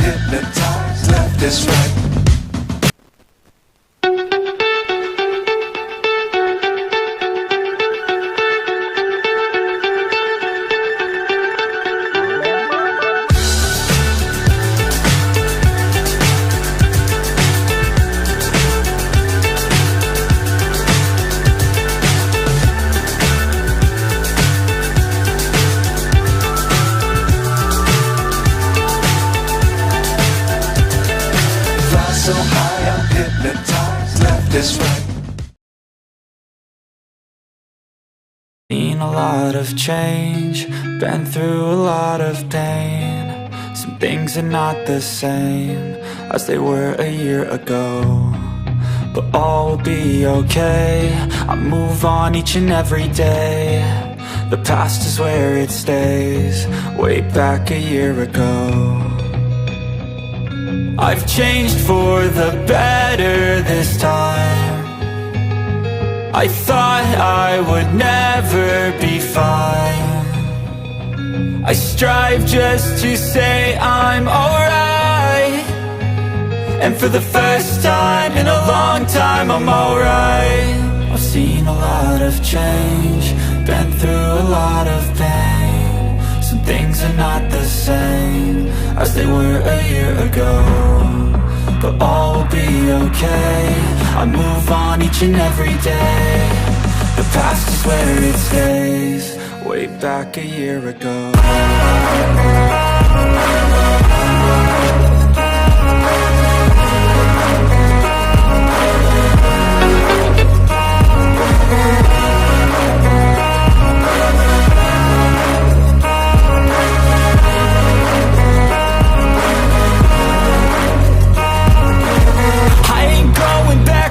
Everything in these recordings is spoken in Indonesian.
hypnotized, left is right. So high, I'm hypnotized, left is right. Seen a lot of change, been through a lot of pain. Some things are not the same as they were a year ago, but all will be okay. I move on each and every day. The past is where it stays, way back a year ago. I've changed for the better this time. I thought I would never be fine. I strive just to say I'm alright, and for the first time in a long time I'm alright. I've seen a lot of change, been through a lot of pain. Some things are not the same as they were a year ago, but all will be okay. I move on each and every day. The past is where it stays, way back a year ago.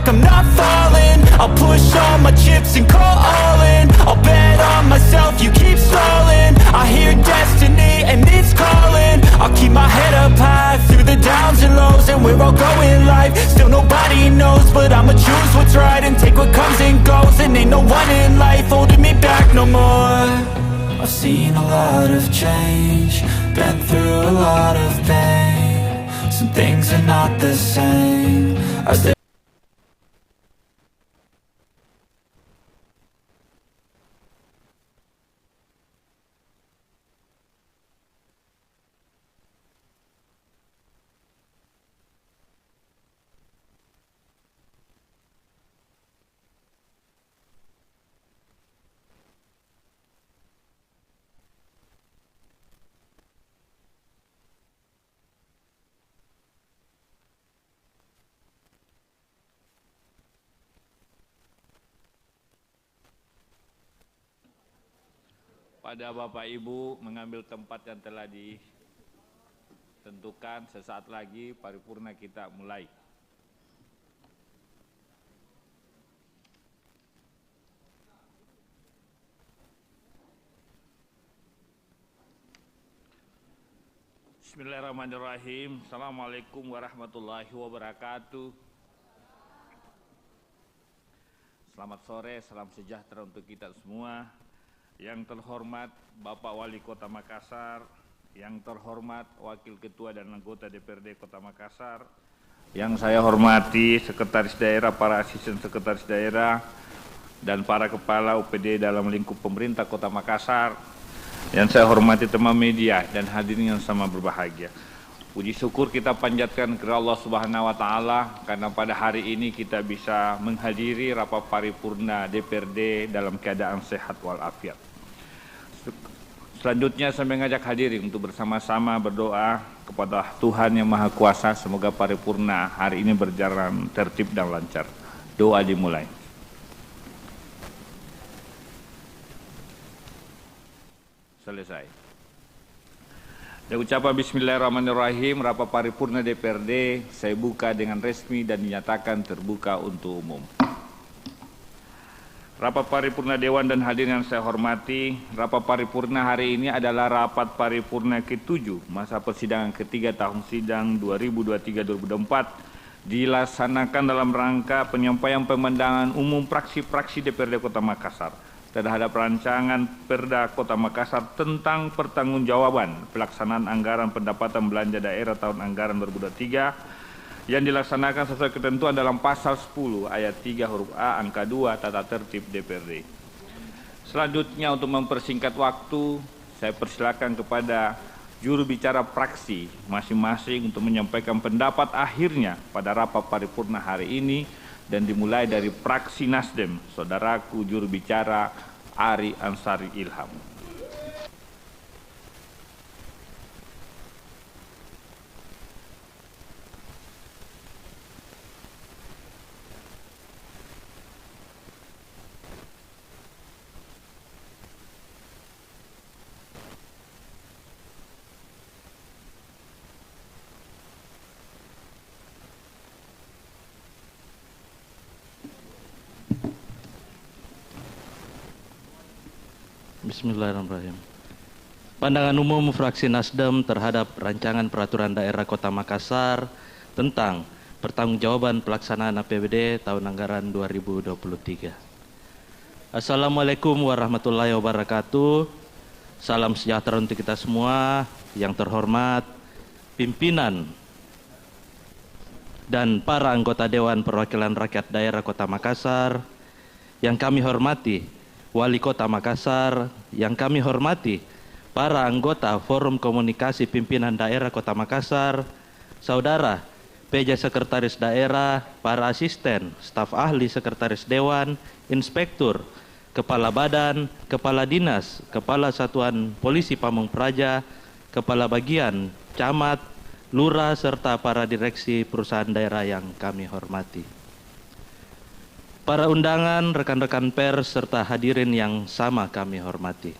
I'm not falling, I'll push all my chips and call all in. I'll bet on myself, you keep stalling. I hear destiny and it's calling. I'll keep my head up high through the downs and lows, and we're all going live. Still nobody knows, but I'ma choose what's right and take what comes and goes. And ain't no one in life holding me back no more. I've seen a lot of change, been through a lot of pain. Some things are not the same as they. Pada Bapak Ibu mengambil tempat yang telah ditentukan, sesaat lagi paripurna kita mulai. Bismillahirrahmanirrahim. Assalamualaikum warahmatullahi wabarakatuh. Selamat sore, salam sejahtera untuk kita semua. Yang terhormat Bapak Wali Kota Makassar, yang terhormat Wakil Ketua dan anggota DPRD Kota Makassar, yang saya hormati Sekretaris Daerah, para Asisten Sekretaris Daerah, dan para Kepala UPD dalam lingkup pemerintah Kota Makassar, yang saya hormati teman media dan hadirin yang sama berbahagia. Puji syukur kita panjatkan kepada Allah Subhanahu wa Ta'ala karena pada hari ini kita bisa menghadiri rapat paripurna DPRD dalam keadaan sehat walafiat. Selanjutnya saya mengajak hadirin untuk bersama-sama berdoa kepada Tuhan Yang Maha Kuasa. Semoga paripurna hari ini berjalan tertib dan lancar. Doa dimulai. Selesai. Dan ucapan Bismillahirrahmanirrahim, rapat paripurna DPRD saya buka dengan resmi dan dinyatakan terbuka untuk umum. Rapat paripurna Dewan dan hadirin yang saya hormati, rapat paripurna hari ini adalah rapat paripurna ke-7 masa persidangan ketiga tahun sidang 2023-2024 dilaksanakan dalam rangka penyampaian pemandangan umum praksi-praksi DPRD Kota Makassar terhadap rancangan Perda Kota Makassar tentang pertanggungjawaban pelaksanaan anggaran pendapatan belanja daerah tahun anggaran 2023 yang dilaksanakan sesuai ketentuan dalam pasal 10 ayat 3 huruf A angka 2 tata tertib DPRD. Selanjutnya untuk mempersingkat waktu, saya persilakan kepada juru bicara fraksi masing-masing untuk menyampaikan pendapat akhirnya pada rapat paripurna hari ini, dan dimulai dari fraksi Nasdem, saudaraku juru bicara Ari Ansari Ilham. Bismillahirrahmanirrahim. Pandangan umum fraksi Nasdem terhadap rancangan peraturan daerah Kota Makassar tentang pertanggungjawaban pelaksanaan APBD tahun anggaran 2023. Assalamualaikum warahmatullahi wabarakatuh. Salam sejahtera untuk kita semua. Yang terhormat pimpinan dan para anggota Dewan Perwakilan Rakyat Daerah Kota Makassar, yang kami hormati Wali Kota Makassar, yang kami hormati para anggota Forum Komunikasi Pimpinan Daerah Kota Makassar, saudara PJ Sekretaris Daerah, para asisten, staf ahli Sekretaris Dewan, inspektur, kepala badan, kepala dinas, kepala satuan polisi Pamung Praja, kepala bagian, camat, lurah, serta para direksi perusahaan daerah yang kami hormati. Para undangan, rekan-rekan pers, serta hadirin yang sama kami hormati.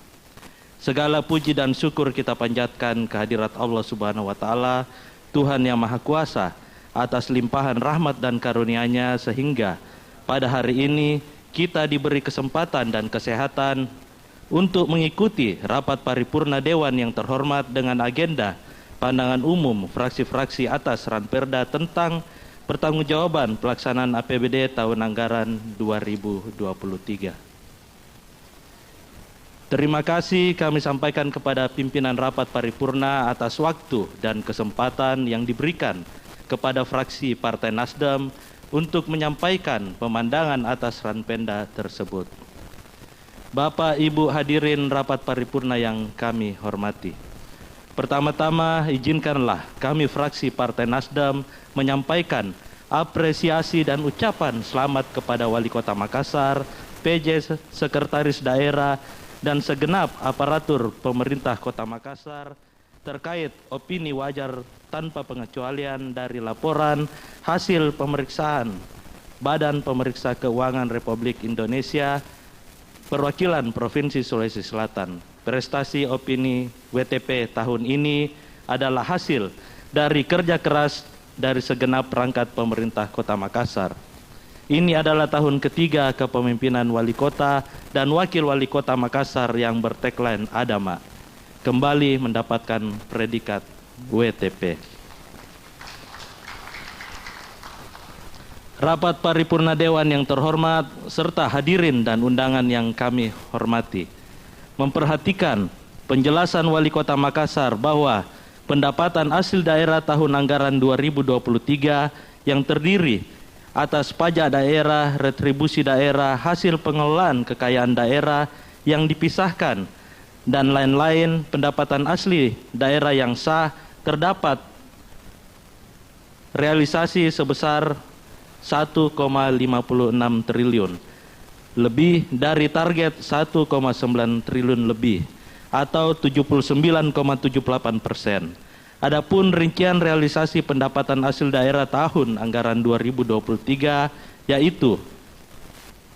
Segala puji dan syukur kita panjatkan kehadirat Allah Subhanahu wa Ta'ala, Tuhan yang Maha Kuasa, atas limpahan rahmat dan karunia-Nya sehingga pada hari ini kita diberi kesempatan dan kesehatan untuk mengikuti rapat paripurna Dewan yang terhormat dengan agenda pandangan umum fraksi-fraksi atas Ranperda tentang pertanggungjawaban pelaksanaan APBD tahun anggaran 2023. Terima kasih kami sampaikan kepada pimpinan rapat paripurna atas waktu dan kesempatan yang diberikan kepada fraksi Partai Nasdem untuk menyampaikan pemandangan atas Ranperda tersebut. Bapak Ibu hadirin rapat paripurna yang kami hormati. Pertama-tama izinkanlah kami fraksi Partai Nasdem menyampaikan apresiasi dan ucapan selamat kepada Wali Kota Makassar, PJ Sekretaris Daerah, dan segenap aparatur pemerintah Kota Makassar terkait opini wajar tanpa pengecualian dari laporan hasil pemeriksaan Badan Pemeriksa Keuangan Republik Indonesia Perwakilan Provinsi Sulawesi Selatan. Prestasi opini WTP tahun ini adalah hasil dari kerja keras dari segenap perangkat pemerintah Kota Makassar. Ini adalah tahun ketiga kepemimpinan Wali Kota dan Wakil Wali Kota Makassar yang bertagline Adama, kembali mendapatkan predikat WTP. Rapat paripurna Dewan yang terhormat serta hadirin dan undangan yang kami hormati, memperhatikan penjelasan Wali Kota Makassar bahwa pendapatan hasil daerah tahun anggaran 2023 yang terdiri atas pajak daerah, retribusi daerah, hasil pengelolaan kekayaan daerah yang dipisahkan, dan lain-lain pendapatan asli daerah yang sah terdapat realisasi sebesar 1,56 triliun. Lebih dari target 1,9 triliun lebih atau 79,78%. Adapun rincian realisasi pendapatan hasil daerah tahun anggaran 2023 yaitu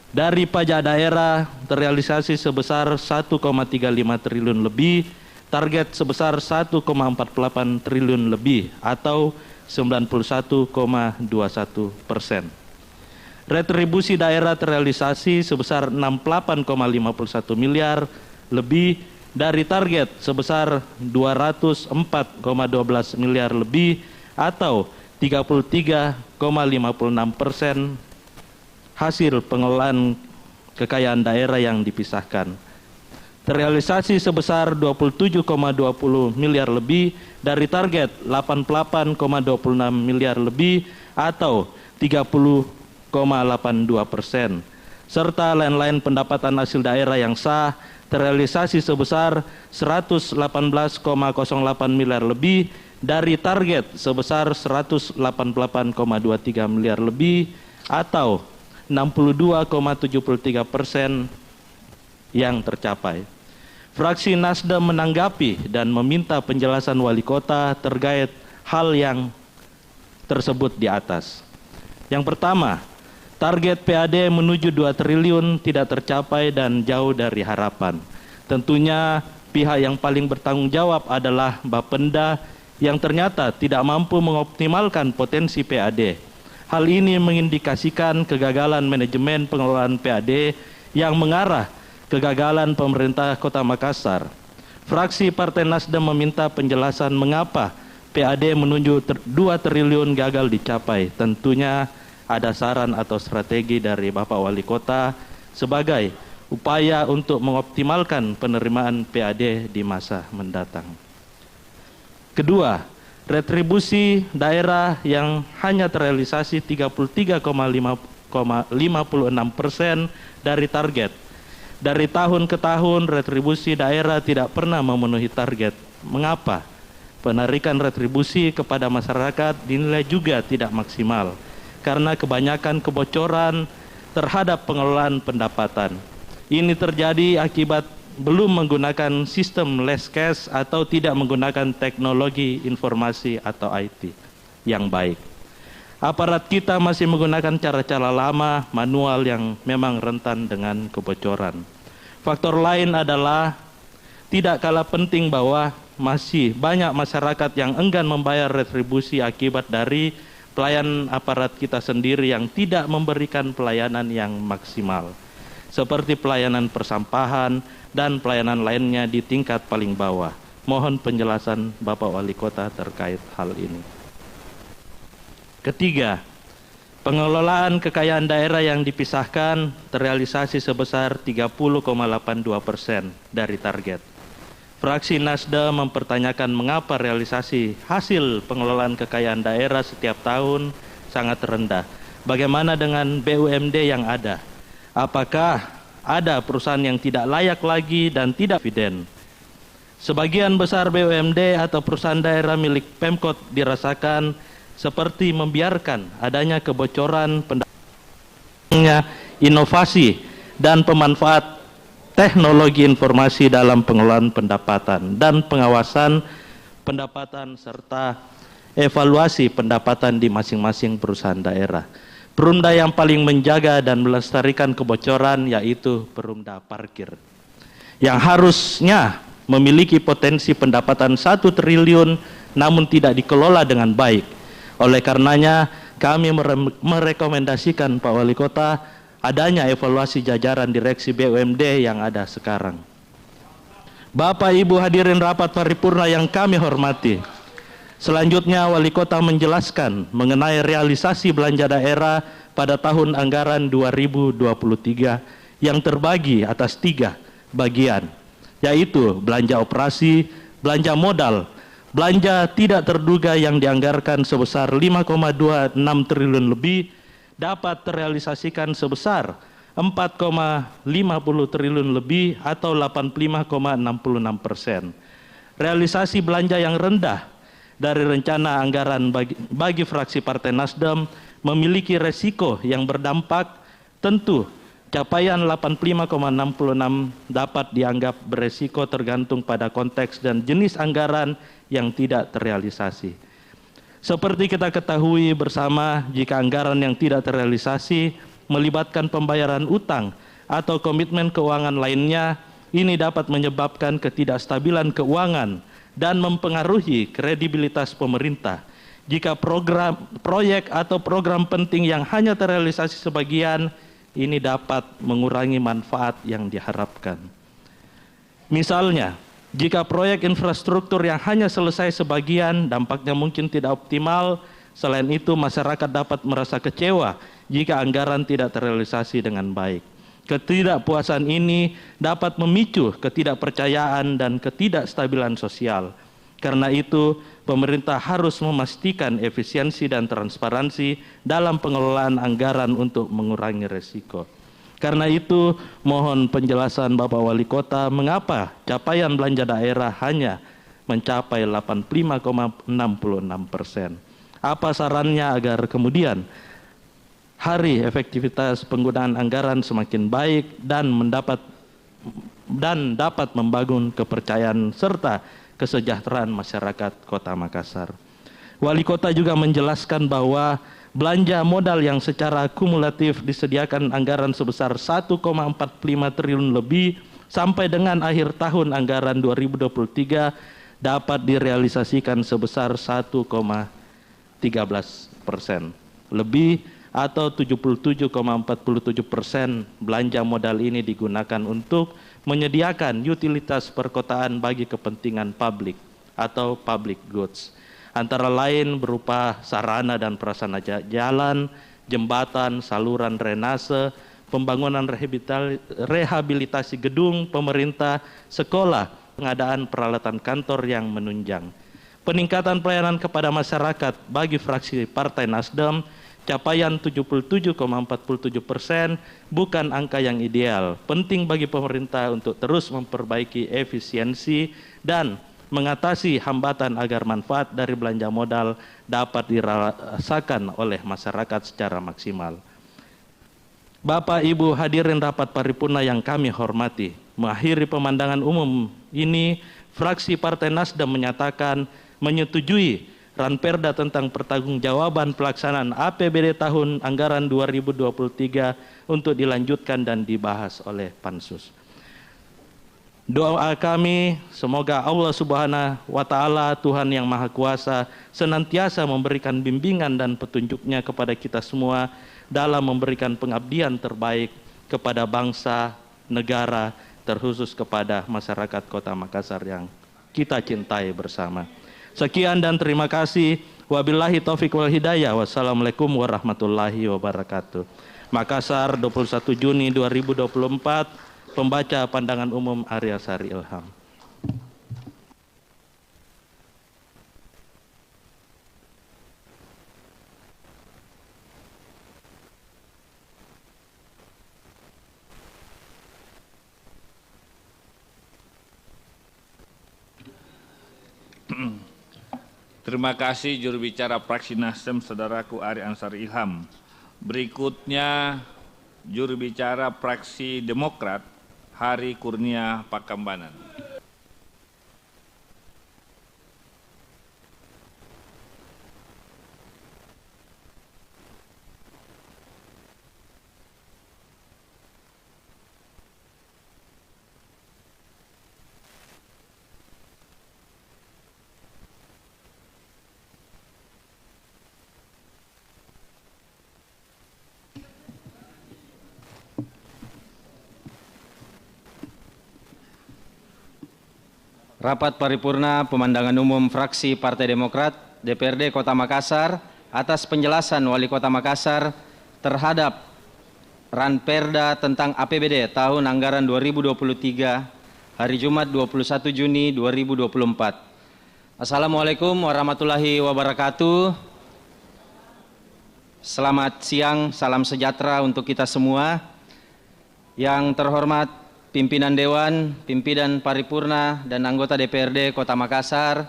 dari pajak daerah terrealisasi sebesar 1,35 triliun lebih, target sebesar 1,48 triliun lebih atau 91,21%. Retribusi daerah terrealisasi sebesar 68,51 miliar lebih dari target sebesar 204,12 miliar lebih atau 33,56% hasil pengelolaan kekayaan daerah yang dipisahkan. Terrealisasi sebesar 27,20 miliar lebih dari target 88,26 miliar lebih atau 30,82%. Serta lain-lain pendapatan hasil daerah yang sah terrealisasi sebesar 118,08 miliar lebih dari target sebesar 188,23 miliar lebih atau 62,73% yang tercapai. Fraksi Nasdem menanggapi dan meminta penjelasan wali kota terkait hal yang tersebut di atas. Yang pertama, target PAD menuju 2 triliun tidak tercapai dan jauh dari harapan. Tentunya pihak yang paling bertanggung jawab adalah Bapenda yang ternyata tidak mampu mengoptimalkan potensi PAD. Hal ini mengindikasikan kegagalan manajemen pengelolaan PAD yang mengarah kegagalan pemerintah Kota Makassar. Fraksi Partai Nasdem meminta penjelasan mengapa PAD menuju 2 triliun gagal dicapai. Tentunya ada saran atau strategi dari Bapak Wali Kota sebagai upaya untuk mengoptimalkan penerimaan PAD di masa mendatang. Kedua, retribusi daerah yang hanya terrealisasi 33,56% dari target. Dari tahun ke tahun retribusi daerah tidak pernah memenuhi target. Mengapa? Penarikan retribusi kepada masyarakat dinilai juga tidak maksimal karena kebanyakan kebocoran terhadap pengelolaan pendapatan. Ini terjadi akibat belum menggunakan sistem less cash atau tidak menggunakan teknologi informasi atau IT yang baik. Aparat kita masih menggunakan cara-cara lama, manual yang memang rentan dengan kebocoran. Faktor lain adalah tidak kalah penting bahwa masih banyak masyarakat yang enggan membayar retribusi akibat dari pelayanan aparat kita sendiri yang tidak memberikan pelayanan yang maksimal, seperti pelayanan persampahan dan pelayanan lainnya di tingkat paling bawah. Mohon penjelasan Bapak Wali Kota terkait hal ini. Ketiga, pengelolaan kekayaan daerah yang dipisahkan terrealisasi sebesar 30,82% dari target. Fraksi Nasdem mempertanyakan mengapa realisasi hasil pengelolaan kekayaan daerah setiap tahun sangat rendah. Bagaimana dengan BUMD yang ada? Apakah ada perusahaan yang tidak layak lagi dan tidak dividen? Sebagian besar BUMD atau perusahaan daerah milik Pemkot dirasakan seperti membiarkan adanya kebocoran pendapatnya, inovasi dan pemanfaat teknologi informasi dalam pengelolaan pendapatan dan pengawasan pendapatan serta evaluasi pendapatan di masing-masing perusahaan daerah. Perumda yang paling menjaga dan melestarikan kebocoran yaitu Perumda Parkir, yang harusnya memiliki potensi pendapatan 1 triliun namun tidak dikelola dengan baik. Oleh karenanya kami merekomendasikan Pak Wali Kota adanya evaluasi jajaran direksi BUMD yang ada sekarang. Bapak Ibu hadirin rapat paripurna yang kami hormati. Selanjutnya Wali Kota menjelaskan mengenai realisasi belanja daerah pada tahun anggaran 2023 yang terbagi atas 3 bagian, yaitu belanja operasi, belanja modal, belanja tidak terduga yang dianggarkan sebesar 5,26 triliun lebih dapat terrealisasikan sebesar 4,50 triliun lebih atau 85,66%. Realisasi belanja yang rendah dari rencana anggaran bagi fraksi Partai Nasdem memiliki resiko yang berdampak. Tentu capaian 85,66 dapat dianggap beresiko tergantung pada konteks dan jenis anggaran yang tidak terrealisasi. Seperti kita ketahui bersama, jika anggaran yang tidak terrealisasi melibatkan pembayaran utang atau komitmen keuangan lainnya, ini dapat menyebabkan ketidakstabilan keuangan dan mempengaruhi kredibilitas pemerintah. Jika proyek atau program penting yang hanya terrealisasi sebagian, ini dapat mengurangi manfaat yang diharapkan. Misalnya, jika proyek infrastruktur yang hanya selesai sebagian, dampaknya mungkin tidak optimal. Selain itu, masyarakat dapat merasa kecewa jika anggaran tidak terrealisasi dengan baik. Ketidakpuasan ini dapat memicu ketidakpercayaan dan ketidakstabilan sosial. Karena itu, pemerintah harus memastikan efisiensi dan transparansi dalam pengelolaan anggaran untuk mengurangi resiko. Karena itu, mohon penjelasan Bapak Wali Kota mengapa capaian belanja daerah hanya mencapai 85,66%. Apa sarannya agar kemudian hari efektivitas penggunaan anggaran semakin baik dan dapat membangun kepercayaan serta kesejahteraan masyarakat Kota Makassar. Wali Kota juga menjelaskan bahwa belanja modal yang secara kumulatif disediakan anggaran sebesar 1,45 triliun lebih sampai dengan akhir tahun anggaran 2023 dapat direalisasikan sebesar 1,13% lebih atau 77,47% belanja modal ini digunakan untuk menyediakan utilitas perkotaan bagi kepentingan publik atau public goods, antara lain berupa sarana dan prasarana jalan, jembatan, saluran drainase, pembangunan rehabilitasi gedung pemerintah, sekolah, pengadaan peralatan kantor yang menunjang. Peningkatan pelayanan kepada masyarakat bagi fraksi Partai Nasdem, capaian 77,47% bukan angka yang ideal. Penting bagi pemerintah untuk terus memperbaiki efisiensi dan mengatasi hambatan agar manfaat dari belanja modal dapat dirasakan oleh masyarakat secara maksimal. Bapak Ibu hadirin rapat paripurna yang kami hormati, mengakhiri pemandangan umum ini, fraksi Partai Nasdem menyatakan menyetujui Ranperda tentang pertanggungjawaban pelaksanaan APBD tahun anggaran 2023 untuk dilanjutkan dan dibahas oleh Pansus. Doa kami semoga Allah Subhanahu wa Ta'ala, Tuhan yang Maha Kuasa, senantiasa memberikan bimbingan dan petunjuknya kepada kita semua dalam memberikan pengabdian terbaik kepada bangsa, negara, terkhusus kepada masyarakat Kota Makassar yang kita cintai bersama. Sekian dan terima kasih. Wabillahi taufiq wal hidayah. Wassalamualaikum warahmatullahi wabarakatuh. Makassar, 21 Juni 2024. Pembaca pandangan umum Arya Sari Ilham. Terima kasih juru bicara fraksi Nasdem saudaraku Ari Ansari Ilham. Berikutnya juru bicara fraksi Demokrat Hari Kurnia Pakambanan. Rapat paripurna pemandangan umum fraksi Partai Demokrat DPRD Kota Makassar atas penjelasan Wali Kota Makassar terhadap Ranperda tentang APBD tahun anggaran 2023 hari Jumat 21 Juni 2024. Assalamualaikum warahmatullahi wabarakatuh. Selamat siang, salam sejahtera untuk kita semua. Yang terhormat pimpinan Dewan, pimpinan Paripurna, dan anggota DPRD Kota Makassar,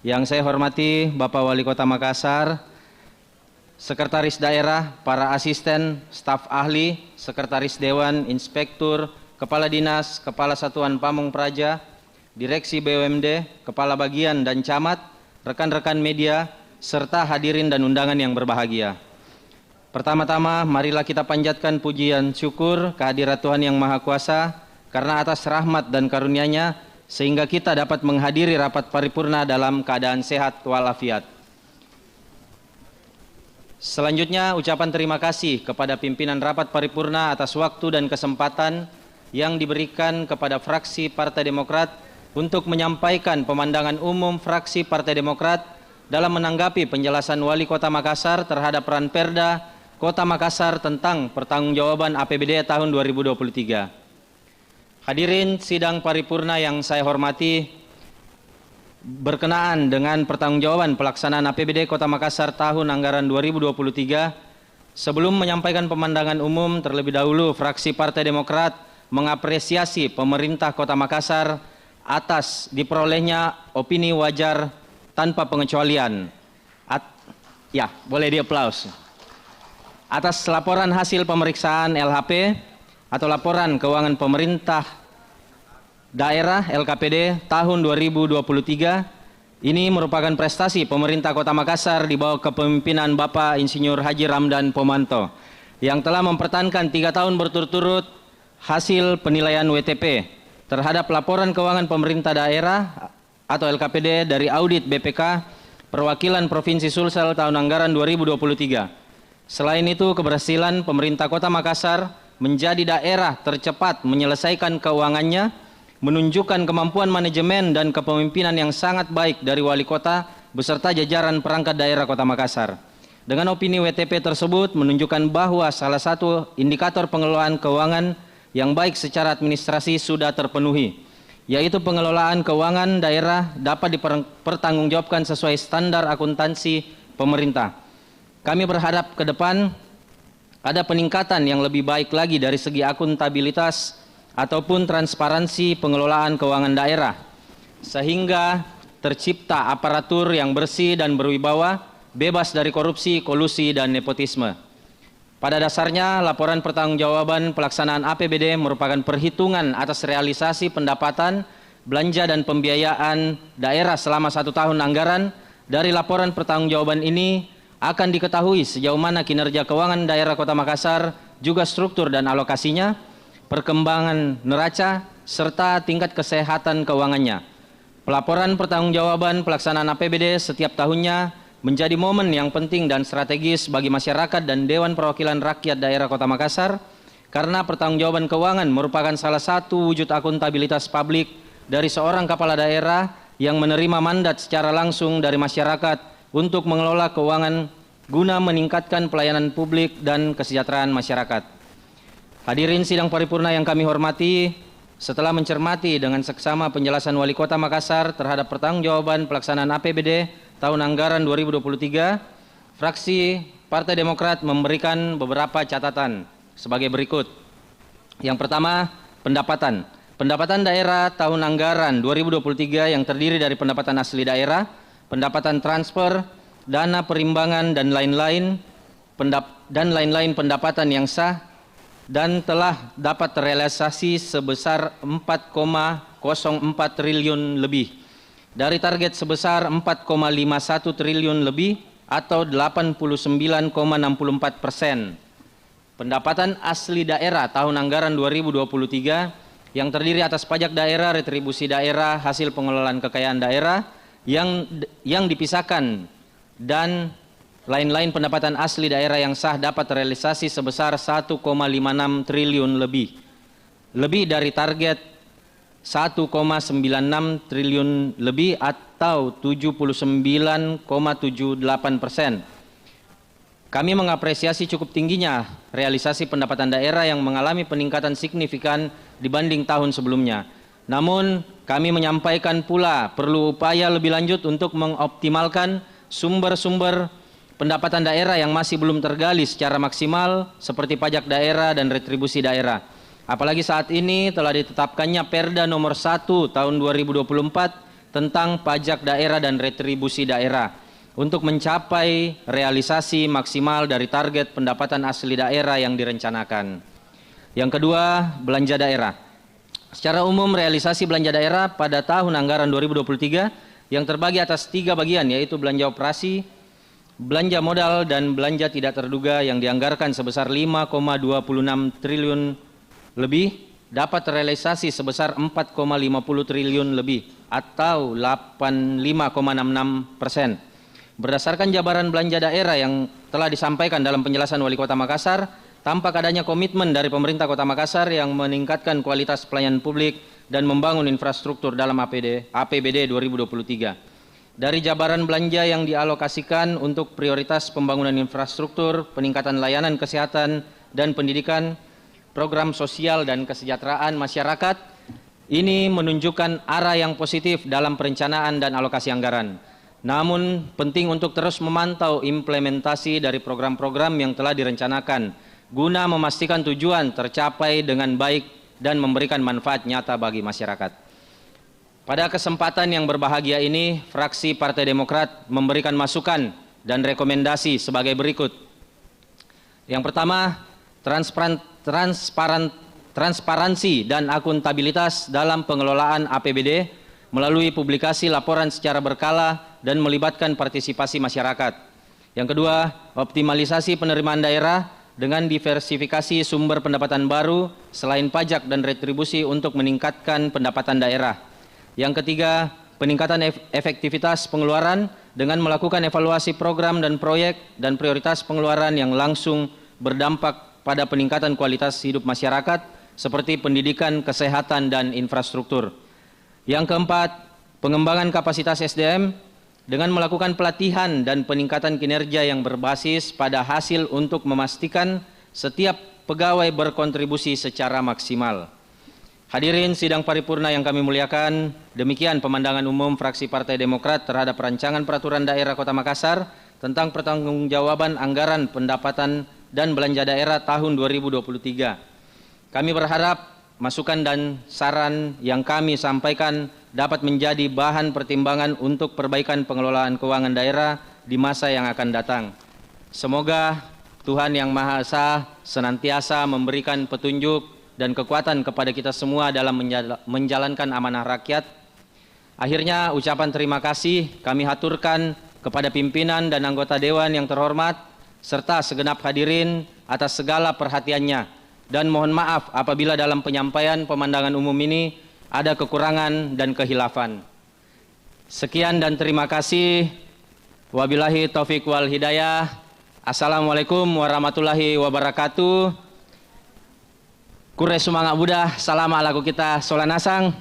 yang saya hormati Bapak Wali Kota Makassar, Sekretaris Daerah, para asisten, staf ahli, Sekretaris Dewan, Inspektur, Kepala Dinas, Kepala Satuan Pamong Praja, Direksi BUMD, Kepala Bagian dan Camat, rekan-rekan media, serta hadirin dan undangan yang berbahagia. Pertama-tama, marilah kita panjatkan pujian syukur kehadirat Tuhan Yang Maha Kuasa, karena atas rahmat dan karunia-Nya sehingga kita dapat menghadiri rapat paripurna dalam keadaan sehat walafiat. Selanjutnya ucapan terima kasih kepada pimpinan rapat paripurna atas waktu dan kesempatan yang diberikan kepada fraksi Partai Demokrat untuk menyampaikan pemandangan umum fraksi Partai Demokrat dalam menanggapi penjelasan Wali Kota Makassar terhadap Ranperda Kota Makassar tentang pertanggungjawaban APBD tahun 2023. Hadirin sidang paripurna yang saya hormati, berkenaan dengan pertanggungjawaban pelaksanaan APBD Kota Makassar tahun anggaran 2023, sebelum menyampaikan pemandangan umum, terlebih dahulu fraksi Partai Demokrat mengapresiasi pemerintah Kota Makassar atas diperolehnya opini wajar tanpa pengecualian. Boleh di-aplaus. Atas laporan hasil pemeriksaan LHP atau laporan keuangan pemerintah daerah LKPD tahun 2023, ini merupakan prestasi pemerintah Kota Makassar di bawah kepemimpinan Bapak Insinyur Haji Ramdan Pomanto yang telah mempertahankan 3 tahun berturut-turut hasil penilaian WTP terhadap laporan keuangan pemerintah daerah atau LKPD dari audit BPK Perwakilan Provinsi Sulsel tahun anggaran 2023. Selain itu, keberhasilan pemerintah Kota Makassar menjadi daerah tercepat menyelesaikan keuangannya menunjukkan kemampuan manajemen dan kepemimpinan yang sangat baik dari wali kota beserta jajaran perangkat daerah Kota Makassar. Dengan opini WTP tersebut menunjukkan bahwa salah satu indikator pengelolaan keuangan yang baik secara administrasi sudah terpenuhi, yaitu pengelolaan keuangan daerah dapat dipertanggungjawabkan sesuai standar akuntansi pemerintah. Kami berharap ke depan ada peningkatan yang lebih baik lagi dari segi akuntabilitas ataupun transparansi pengelolaan keuangan daerah, sehingga tercipta aparatur yang bersih dan berwibawa, bebas dari korupsi, kolusi, dan nepotisme. Pada dasarnya, laporan pertanggungjawaban pelaksanaan APBD merupakan perhitungan atas realisasi pendapatan, belanja, dan pembiayaan daerah selama 1 tahun anggaran. Dari laporan pertanggungjawaban ini akan diketahui sejauh mana kinerja keuangan daerah Kota Makassar, juga struktur dan alokasinya, perkembangan neraca, serta tingkat kesehatan keuangannya. Pelaporan pertanggungjawaban pelaksanaan APBD setiap tahunnya menjadi momen yang penting dan strategis bagi masyarakat dan Dewan Perwakilan Rakyat Daerah Kota Makassar, karena pertanggungjawaban keuangan merupakan salah satu wujud akuntabilitas publik dari seorang kepala daerah yang menerima mandat secara langsung dari masyarakat untuk mengelola keuangan guna meningkatkan pelayanan publik dan kesejahteraan masyarakat. Hadirin sidang paripurna yang kami hormati, setelah mencermati dengan seksama penjelasan Wali Kota Makassar terhadap pertanggungjawaban pelaksanaan APBD tahun anggaran 2023, fraksi Partai Demokrat memberikan beberapa catatan sebagai berikut. Yang pertama, pendapatan. Pendapatan daerah tahun anggaran 2023 yang terdiri dari pendapatan asli daerah, pendapatan transfer, dana perimbangan, dan lain-lain pendapatan yang sah dan telah dapat terrealisasi sebesar 4,04 triliun lebih dari target sebesar 4,51 triliun lebih atau 89,64%. Pendapatan asli daerah tahun anggaran 2023 yang terdiri atas pajak daerah, retribusi daerah, hasil pengelolaan kekayaan daerah yang dipisahkan dan lain-lain pendapatan asli daerah yang sah dapat terrealisasi sebesar 1,56 triliun lebih dari target 1,96 triliun lebih atau 79,78%. Kami mengapresiasi cukup tingginya realisasi pendapatan daerah yang mengalami peningkatan signifikan dibanding tahun sebelumnya. Namun, kami menyampaikan pula perlu upaya lebih lanjut untuk mengoptimalkan sumber-sumber pendapatan daerah yang masih belum tergali secara maksimal seperti pajak daerah dan retribusi daerah. Apalagi saat ini telah ditetapkannya Perda nomor 1 tahun 2024 tentang pajak daerah dan retribusi daerah untuk mencapai realisasi maksimal dari target pendapatan asli daerah yang direncanakan. Yang kedua, belanja daerah. Secara umum realisasi belanja daerah pada tahun anggaran 2023 yang terbagi atas 3 bagian, yaitu belanja operasi, belanja modal, dan belanja tidak terduga yang dianggarkan sebesar 5,26 triliun lebih dapat terrealisasi sebesar 4,50 triliun lebih atau 85,66%. Berdasarkan jabaran belanja daerah yang telah disampaikan dalam penjelasan Wali Kota Makassar, tampak adanya komitmen dari pemerintah Kota Makassar yang meningkatkan kualitas pelayanan publik dan membangun infrastruktur dalam APBD 2023. dari jabaran belanja yang dialokasikan untuk prioritas pembangunan infrastruktur, peningkatan layanan kesehatan dan pendidikan, program sosial dan kesejahteraan masyarakat, ini menunjukkan arah yang positif dalam perencanaan dan alokasi anggaran. Namun penting untuk terus memantau implementasi dari program-program yang telah direncanakan guna memastikan tujuan tercapai dengan baik dan memberikan manfaat nyata bagi masyarakat. Pada kesempatan yang berbahagia ini, fraksi Partai Demokrat memberikan masukan dan rekomendasi sebagai berikut. Yang pertama, transparansi dan akuntabilitas dalam pengelolaan APBD melalui publikasi laporan secara berkala dan melibatkan partisipasi masyarakat. Yang kedua, optimalisasi penerimaan daerah dengan diversifikasi sumber pendapatan baru selain pajak dan retribusi untuk meningkatkan pendapatan daerah. Yang ketiga, peningkatan efektivitas pengeluaran dengan melakukan evaluasi program dan proyek dan prioritas pengeluaran yang langsung berdampak pada peningkatan kualitas hidup masyarakat seperti pendidikan, kesehatan, dan infrastruktur. Yang keempat, pengembangan kapasitas SDM dengan melakukan pelatihan dan peningkatan kinerja yang berbasis pada hasil untuk memastikan setiap pegawai berkontribusi secara maksimal. Hadirin sidang paripurna yang kami muliakan, demikian pemandangan umum fraksi Partai Demokrat terhadap rancangan peraturan daerah Kota Makassar tentang pertanggungjawaban anggaran pendapatan dan belanja daerah tahun 2023. Kami berharap masukan dan saran yang kami sampaikan dapat menjadi bahan pertimbangan untuk perbaikan pengelolaan keuangan daerah di masa yang akan datang. Semoga Tuhan Yang Maha Esa senantiasa memberikan petunjuk dan kekuatan kepada kita semua dalam menjalankan amanah rakyat. Akhirnya ucapan terima kasih kami haturkan kepada pimpinan dan anggota Dewan yang terhormat serta segenap hadirin atas segala perhatiannya, dan mohon maaf apabila dalam penyampaian pemandangan umum ini ada kekurangan dan kehilafan. Sekian dan terima kasih. Wabillahi taufiq wal hidayah. Assalamualaikum warahmatullahi wabarakatuh. Kure sumangga budah, salam alaku kita solanasang.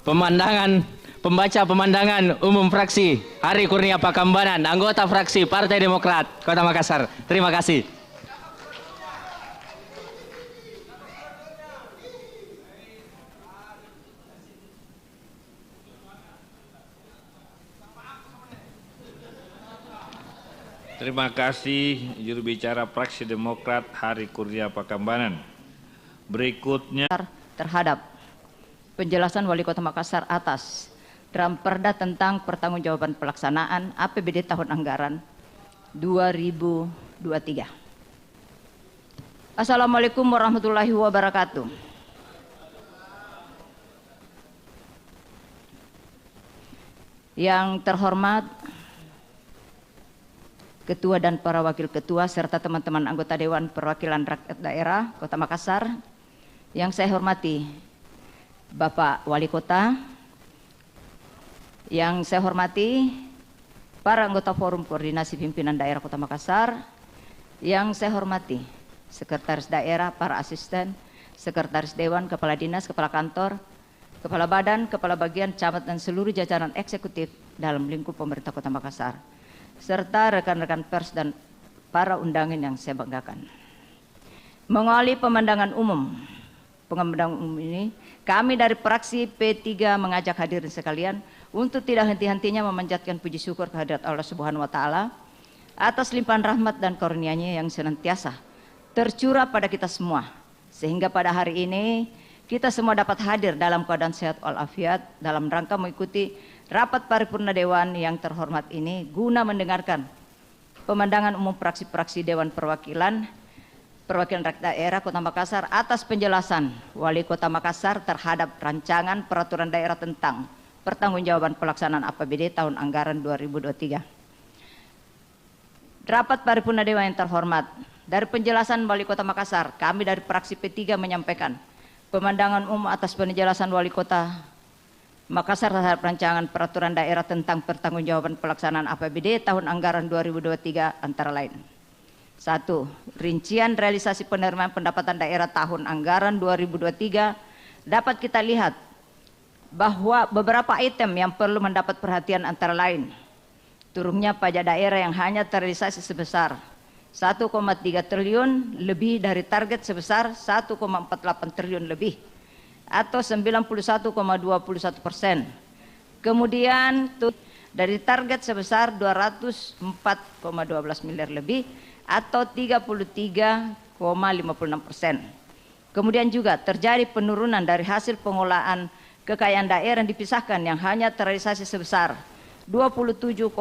Pembaca pemandangan umum fraksi Hari Kurnia Pakambanan, anggota fraksi Partai Demokrat Kota Makassar. Terima kasih. Terima kasih juru bicara fraksi Demokrat Hari Kurnia Pakambanan. Berikutnya terhadap penjelasan Wali Kota Makassar atas Draft Perda tentang pertanggungjawaban pelaksanaan APBD tahun anggaran 2023. Assalamualaikum warahmatullahi wabarakatuh. Yang terhormat Ketua dan para Wakil Ketua serta teman-teman anggota Dewan Perwakilan Rakyat Daerah Kota Makassar, yang saya hormati Bapak Wali Kota, yang saya hormati para anggota Forum Koordinasi Pimpinan Daerah Kota Makassar, yang saya hormati Sekretaris Daerah, para asisten, Sekretaris Dewan, Kepala Dinas, Kepala Kantor, Kepala Badan, Kepala Bagian, Camat, dan seluruh jajaran eksekutif dalam lingkup pemerintah Kota Makassar, serta rekan-rekan pers dan para undangan yang saya banggakan. Mengawali pemandangan umum ini, kami dari fraksi P3 mengajak hadirin sekalian untuk tidak henti-hentinya memanjatkan puji syukur kehadirat Allah Subhanahu wa Ta'ala atas limpahan rahmat dan karunia-Nya yang senantiasa tercurah pada kita semua, sehingga pada hari ini kita semua dapat hadir dalam keadaan sehat walafiat dalam rangka mengikuti rapat paripurna Dewan yang terhormat ini guna mendengarkan pemandangan umum fraksi-fraksi Dewan Perwakilan Rakyat Daerah Kota Makassar atas penjelasan Wali Kota Makassar terhadap rancangan peraturan daerah tentang pertanggungjawaban pelaksanaan APBD tahun anggaran 2023. Rapat paripurna Dewan yang terhormat, dari penjelasan Wali Kota Makassar, kami dari fraksi P3 menyampaikan pemandangan umum atas penjelasan Wali Kota Makassar terhadap rancangan peraturan daerah tentang pertanggungjawaban pelaksanaan APBD tahun anggaran 2023 antara lain. 1. Rincian realisasi penerimaan pendapatan daerah tahun anggaran 2023 dapat kita lihat bahwa beberapa item yang perlu mendapat perhatian antara lain turunnya pajak daerah yang hanya terrealisasi sebesar 1,3 triliun lebih dari target sebesar 1,48 triliun lebih atau 91,21%. Kemudian dari target sebesar 204,12 miliar lebih atau 33,56%. Kemudian juga terjadi penurunan dari hasil pengolahan kekayaan daerah yang dipisahkan yang hanya terrealisasi sebesar 27,20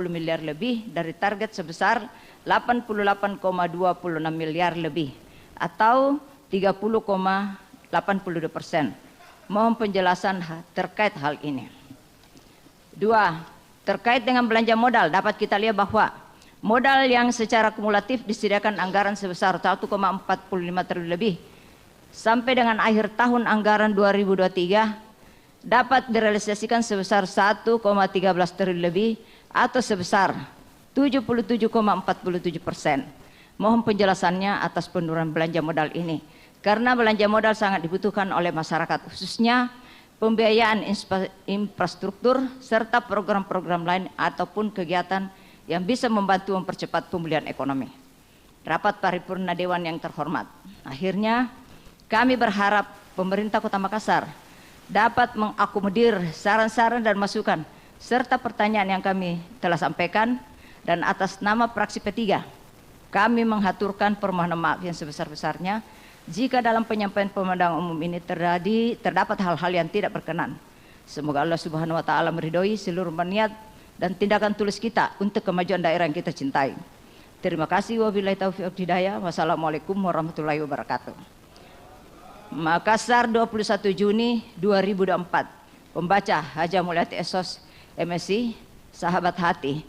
miliar lebih dari target sebesar 88,26 miliar lebih atau 30,82%. Mohon penjelasan terkait hal ini. 2. Terkait dengan belanja modal dapat kita lihat bahwa modal yang secara kumulatif disediakan anggaran sebesar 1,45 triliun lebih sampai dengan akhir tahun anggaran 2023 dapat direalisasikan sebesar 1,13 triliun lebih atau sebesar 77,47%. Mohon penjelasannya atas penurunan belanja modal ini karena belanja modal sangat dibutuhkan oleh masyarakat, khususnya pembiayaan infrastruktur serta program-program lain ataupun kegiatan yang bisa membantu mempercepat pemulihan ekonomi. Rapat paripurna Dewan yang terhormat, akhirnya kami berharap pemerintah Kota Makassar dapat mengakomodir saran-saran dan masukan serta pertanyaan yang kami telah sampaikan, dan atas nama fraksi P3 kami menghaturkan permohonan maaf yang sebesar-besarnya jika dalam penyampaian pemandangan umum ini terdapat hal-hal yang tidak berkenan. Semoga Allah Subhanahu wa taala meridhoi seluruh niat dan tindakan tulus kita untuk kemajuan daerah yang kita cintai. Terima kasih, wabillahi taufiq wal hidayah. Wassalamualaikum warahmatullahi wabarakatuh. Makassar 21 Juni 2024. Pembaca Haja Mulyati Esos MSI, sahabat hati.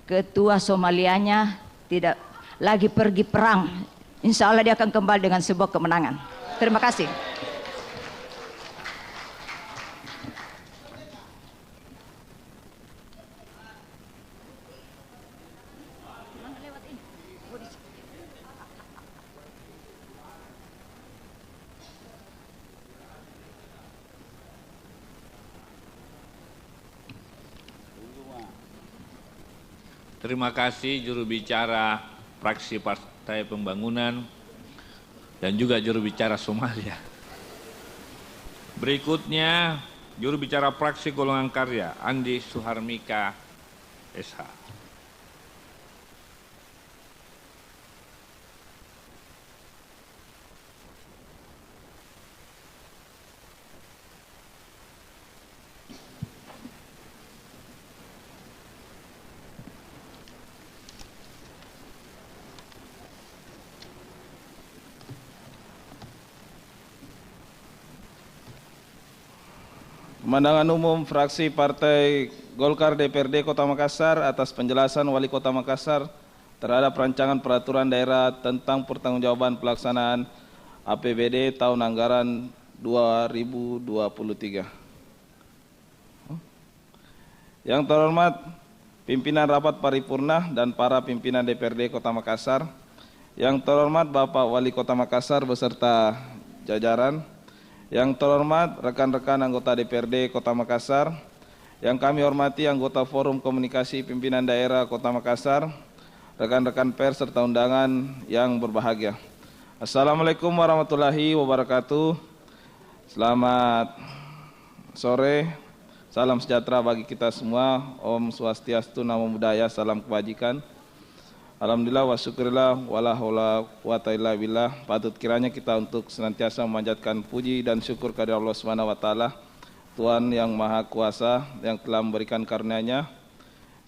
Ketua Somalianya tidak lagi pergi perang. Insya Allah dia akan kembali dengan sebuah kemenangan. Terima kasih. Terima kasih juru bicara fraksi Partai Pembangunan dan juga juru bicara Somalia. Berikutnya juru bicara fraksi Golongan Karya Andi Suharmika SH. Pemandangan umum fraksi Partai Golkar DPRD Kota Makassar atas penjelasan Wali Kota Makassar terhadap rancangan peraturan daerah tentang pertanggungjawaban pelaksanaan APBD tahun anggaran 2023. Yang terhormat pimpinan rapat paripurna dan para pimpinan DPRD Kota Makassar, yang terhormat Bapak Wali Kota Makassar beserta jajaran, yang terhormat rekan-rekan anggota DPRD Kota Makassar, yang kami hormati anggota Forum Komunikasi Pimpinan Daerah Kota Makassar, rekan-rekan pers serta undangan yang berbahagia. Assalamualaikum warahmatullahi wabarakatuh. Selamat sore, salam sejahtera bagi kita semua. Om Swastiastu, Namo Buddhaya, salam kebajikan. Alhamdulillah wa syukurillah wala haula quwata illa billah. Patut kiranya kita untuk senantiasa memanjatkan puji dan syukur kepada Allah Subhanahu wa taala, Tuhan yang Maha Kuasa yang telah memberikan karunia-Nya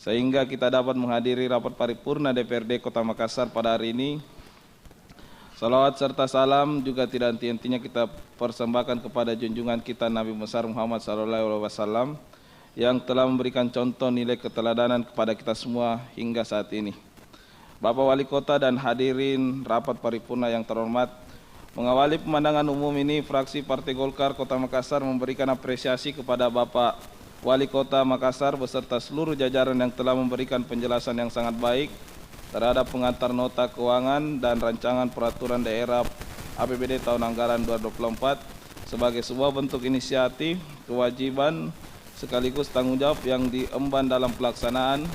sehingga kita dapat menghadiri rapat paripurna DPRD Kota Makassar pada hari ini. Salawat serta salam juga tidak henti-hentinya kita persembahkan kepada junjungan kita Nabi besar Muhammad SAW yang telah memberikan contoh nilai keteladanan kepada kita semua hingga saat ini. Bapak Wali Kota dan hadirin rapat paripurna yang terhormat, mengawali pemandangan umum ini, fraksi Partai Golkar Kota Makassar memberikan apresiasi kepada Bapak Wali Kota Makassar beserta seluruh jajaran yang telah memberikan penjelasan yang sangat baik terhadap pengantar nota keuangan dan rancangan peraturan daerah APBD tahun anggaran 2024 sebagai sebuah bentuk inisiatif kewajiban sekaligus tanggung jawab yang diemban dalam pelaksanaan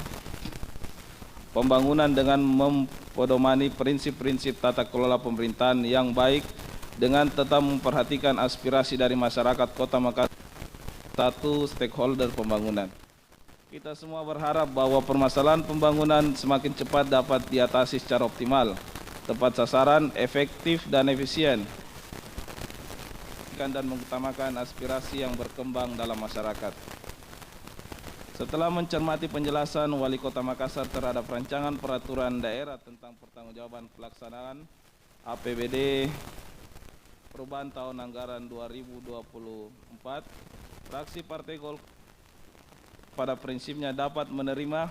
pembangunan dengan mempedomani prinsip-prinsip tata kelola pemerintahan yang baik dengan tetap memperhatikan aspirasi dari masyarakat Kota Makassar, satu stakeholder pembangunan. Kita semua berharap bahwa permasalahan pembangunan semakin cepat dapat diatasi secara optimal, tepat sasaran, efektif, dan efisien, dan mengutamakan aspirasi yang berkembang dalam masyarakat. Setelah mencermati penjelasan Wali Kota Makassar terhadap rancangan peraturan daerah tentang pertanggungjawaban pelaksanaan APBD perubahan tahun anggaran 2024, fraksi Partai Golkar pada prinsipnya dapat menerima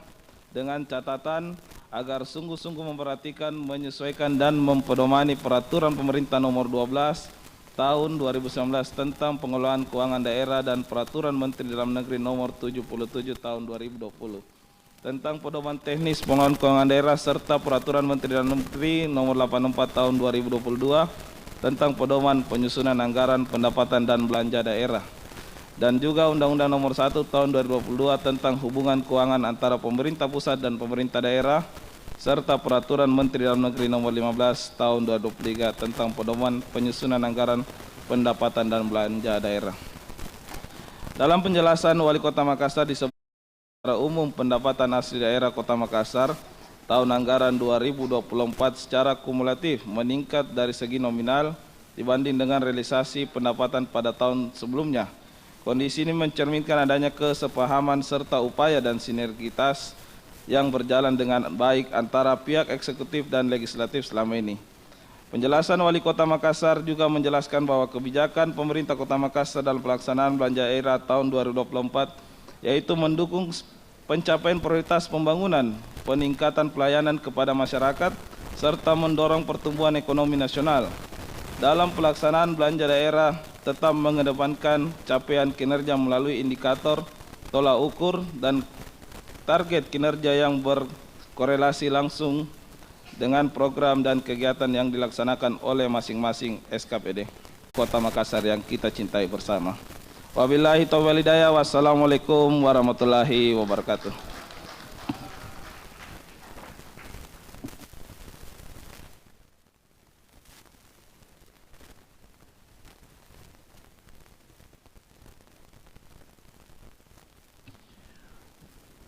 dengan catatan agar sungguh-sungguh memperhatikan, menyesuaikan, dan mempedomani peraturan pemerintah nomor 12 tahun 2019 tentang pengelolaan keuangan daerah dan peraturan Menteri Dalam Negeri nomor 77 tahun 2020 tentang pedoman teknis pengelolaan keuangan daerah serta peraturan Menteri Dalam Negeri nomor 84 tahun 2022 tentang pedoman penyusunan anggaran pendapatan dan belanja daerah, dan juga Undang-Undang nomor 1 tahun 2022 tentang hubungan keuangan antara pemerintah pusat dan pemerintah daerah, serta peraturan Menteri Dalam Negeri nomor 15 tahun 2023 tentang pedoman penyusunan anggaran pendapatan dan belanja daerah. Dalam penjelasan Wali Kota Makassar disebut secara umum pendapatan asli daerah Kota Makassar tahun anggaran 2024 secara kumulatif meningkat dari segi nominal dibanding dengan realisasi pendapatan pada tahun sebelumnya. Kondisi ini mencerminkan adanya kesepahaman serta upaya dan sinergitas yang berjalan dengan baik antara pihak eksekutif dan legislatif selama ini. Penjelasan Wali Kota Makassar juga menjelaskan bahwa kebijakan pemerintah Kota Makassar dalam pelaksanaan belanja daerah tahun 2024 yaitu mendukung pencapaian prioritas pembangunan, peningkatan pelayanan kepada masyarakat, serta mendorong pertumbuhan ekonomi nasional. Dalam pelaksanaan belanja daerah tetap mengedepankan capaian kinerja melalui indikator, tolak ukur, dan target kinerja yang berkorelasi langsung dengan program dan kegiatan yang dilaksanakan oleh masing-masing SKPD Kota Makassar yang kita cintai bersama. Wabillahi taufiq wal hidayah. Wassalamualaikum warahmatullahi wabarakatuh.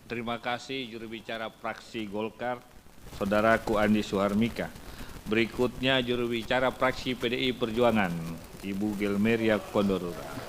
Terima kasih juru bicara fraksi Golkar, Saudaraku Andi Suharmika. Berikutnya juru bicara fraksi PDI Perjuangan, Ibu Gelmeria Kondorura.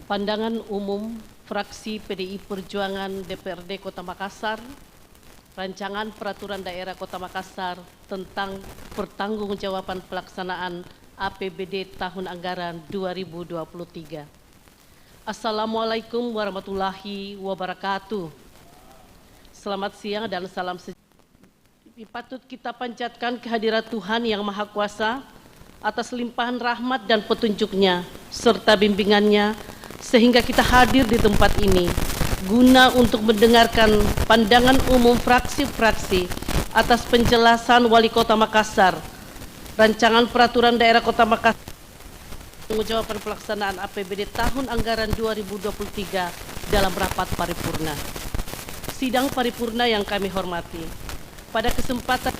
Pandangan umum fraksi PDI Perjuangan DPRD Kota Makassar, rancangan peraturan daerah Kota Makassar tentang pertanggungjawaban pelaksanaan APBD tahun anggaran 2023. Assalamualaikum warahmatullahi wabarakatuh. Selamat siang dan salam sejahtera. Patut kita panjatkan kehadirat Tuhan Yang Maha Kuasa atas limpahan rahmat dan petunjuk-Nya serta bimbingannya sehingga kita hadir di tempat ini guna untuk mendengarkan pandangan umum fraksi-fraksi atas penjelasan Wali Kota Makassar, rancangan peraturan daerah Kota Makassar, penangguhjawaban pelaksanaan APBD tahun anggaran 2023 dalam rapat paripurna. Sidang paripurna yang kami hormati, pada kesempatan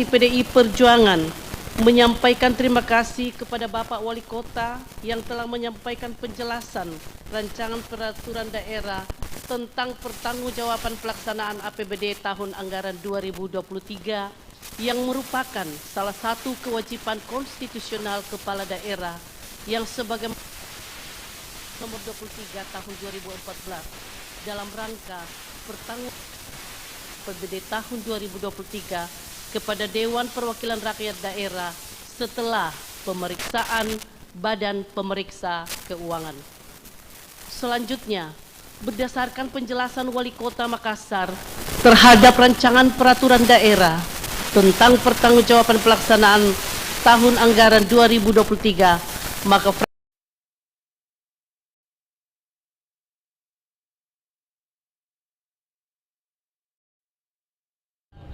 PDI Perjuangan menyampaikan terima kasih kepada Bapak Wali Kota yang telah menyampaikan penjelasan rancangan peraturan daerah tentang pertanggungjawaban pelaksanaan APBD tahun anggaran 2023 yang merupakan salah satu kewajiban konstitusional kepala daerah yang sebagai nomor 23 tahun 2014 dalam rangka pertanggungjawaban APBD tahun 2023 kepada Dewan Perwakilan Rakyat Daerah setelah pemeriksaan Badan Pemeriksa Keuangan. Selanjutnya, berdasarkan penjelasan Wali Kota Makassar terhadap rancangan peraturan daerah tentang pertanggungjawaban pelaksanaan tahun anggaran 2023, maka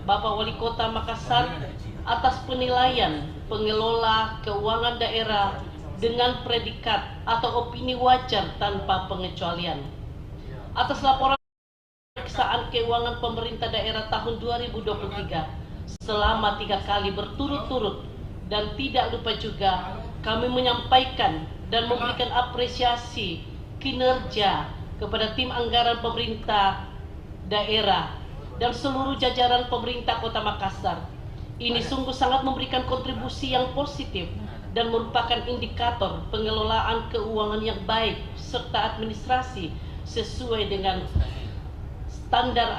Bapak Wali Kota Makassar atas penilaian pengelola keuangan daerah dengan predikat atau opini wajar tanpa pengecualian. Atas laporan pemeriksaan keuangan pemerintah daerah tahun 2023 selama 3 kali berturut-turut, dan tidak lupa juga kami menyampaikan dan memberikan apresiasi kinerja kepada tim anggaran pemerintah daerah dan seluruh jajaran pemerintah Kota Makassar. Ini sungguh sangat memberikan kontribusi yang positif dan merupakan indikator pengelolaan keuangan yang baik serta administrasi sesuai dengan standar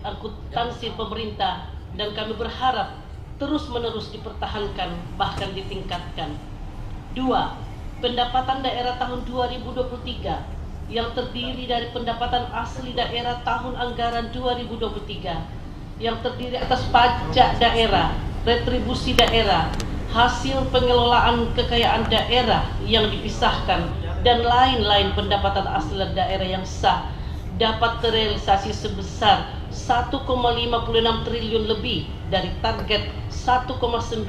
akuntansi pemerintah, dan kami berharap terus-menerus dipertahankan bahkan ditingkatkan. 2. Pendapatan daerah tahun 2023 yang terdiri dari pendapatan asli daerah tahun anggaran 2023 yang terdiri atas pajak daerah, retribusi daerah, hasil pengelolaan kekayaan daerah yang dipisahkan, dan lain-lain pendapatan asli daerah yang sah dapat terrealisasi sebesar 1,56 triliun lebih dari target 1,96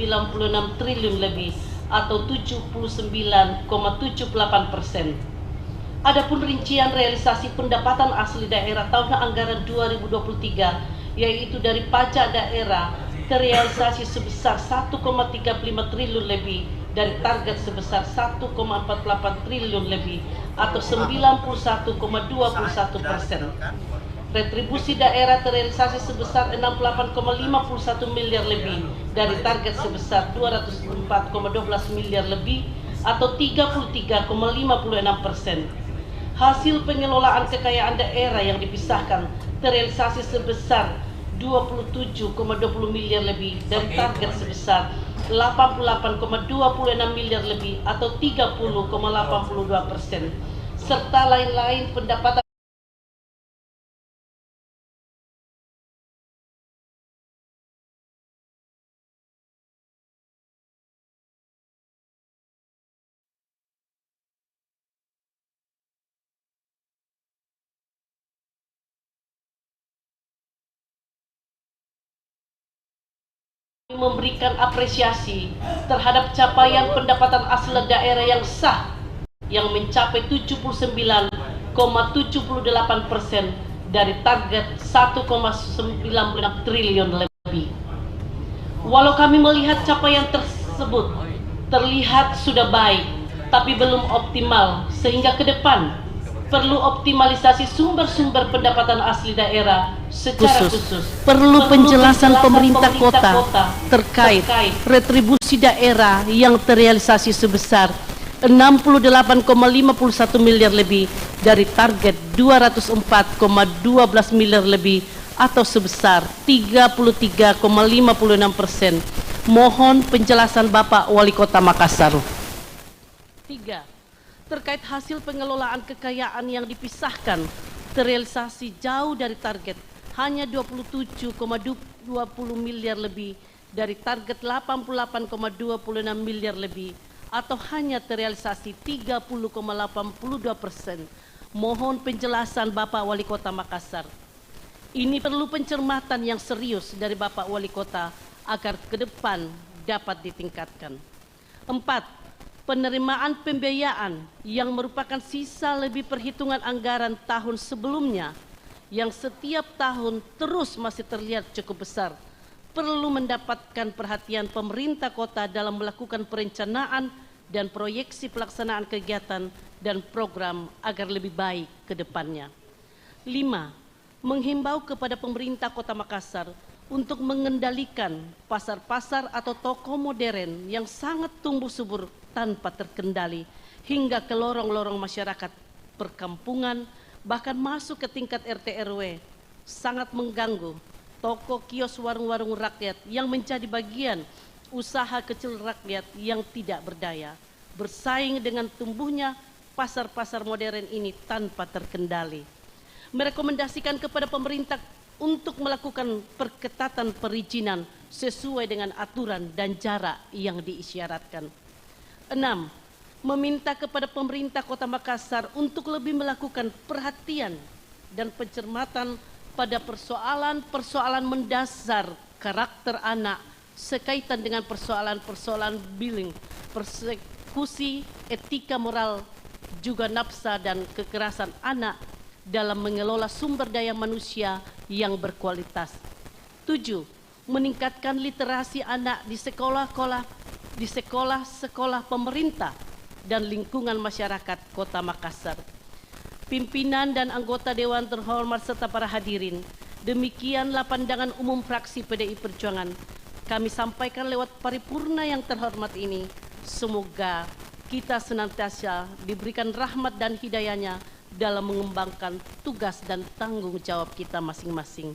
triliun lebih atau 79,78%. Adapun rincian realisasi pendapatan asli daerah tahun anggaran 2023 yaitu dari pajak daerah terrealisasi sebesar 1,35 triliun lebih dari target sebesar 1,48 triliun lebih atau 91,21%. Retribusi daerah terrealisasi sebesar 68,51 miliar lebih dari target sebesar 204,12 miliar lebih atau 33,56%. Hasil pengelolaan kekayaan daerah yang dipisahkan terrealisasi sebesar 27,20 miliar lebih dari target sebesar 88,26 miliar lebih atau 30,82%, serta lain-lain pendapatan memberikan apresiasi terhadap capaian pendapatan asli daerah yang sah yang mencapai 79,78% dari target 1,96 triliun lebih. Walau kami melihat capaian tersebut terlihat sudah baik, tapi belum optimal, sehingga ke depan perlu optimalisasi sumber-sumber pendapatan asli daerah secara khusus. Perlu penjelasan pemerintah kota terkait retribusi daerah yang terrealisasi sebesar 68,51 miliar lebih dari target 204,12 miliar lebih atau sebesar 33,56%. Mohon penjelasan Bapak Wali Kota Makassar. 3. Terkait hasil pengelolaan kekayaan yang dipisahkan terrealisasi jauh dari target, hanya 27,20 miliar lebih dari target 88,26 miliar lebih atau hanya terrealisasi 30,82%. Mohon penjelasan Bapak Wali Kota Makassar. Ini perlu pencermatan yang serius dari Bapak Wali Kota agar ke depan dapat ditingkatkan. 4. Penerimaan pembiayaan yang merupakan sisa lebih perhitungan anggaran tahun sebelumnya yang setiap tahun terus masih terlihat cukup besar, perlu mendapatkan perhatian pemerintah kota dalam melakukan perencanaan dan proyeksi pelaksanaan kegiatan dan program agar lebih baik ke depannya. 5. Menghimbau kepada pemerintah Kota Makassar untuk mengendalikan pasar-pasar atau toko modern yang sangat tumbuh subur tanpa terkendali hingga ke lorong-lorong masyarakat perkampungan, bahkan masuk ke tingkat RT RW, sangat mengganggu toko kios warung-warung rakyat yang menjadi bagian usaha kecil rakyat yang tidak berdaya, bersaing dengan tumbuhnya pasar-pasar modern ini tanpa terkendali. Merekomendasikan kepada pemerintah untuk melakukan perketatan perizinan sesuai dengan aturan dan jarak yang diisyaratkan. 6. Meminta kepada pemerintah Kota Makassar untuk lebih melakukan perhatian dan pencermatan pada persoalan-persoalan mendasar karakter anak sekaitan dengan persoalan-persoalan bullying, persekusi, etika moral, juga nafsa dan kekerasan anak dalam mengelola sumber daya manusia yang berkualitas. 7. Meningkatkan literasi anak di sekolah-sekolah pemerintah dan lingkungan masyarakat Kota Makassar. Pimpinan dan anggota Dewan terhormat serta para hadirin, demikianlah pandangan umum fraksi PDI Perjuangan. Kami sampaikan lewat paripurna yang terhormat ini. Semoga kita senantiasa diberikan rahmat dan hidayahnya dalam mengembangkan tugas dan tanggung jawab kita masing-masing.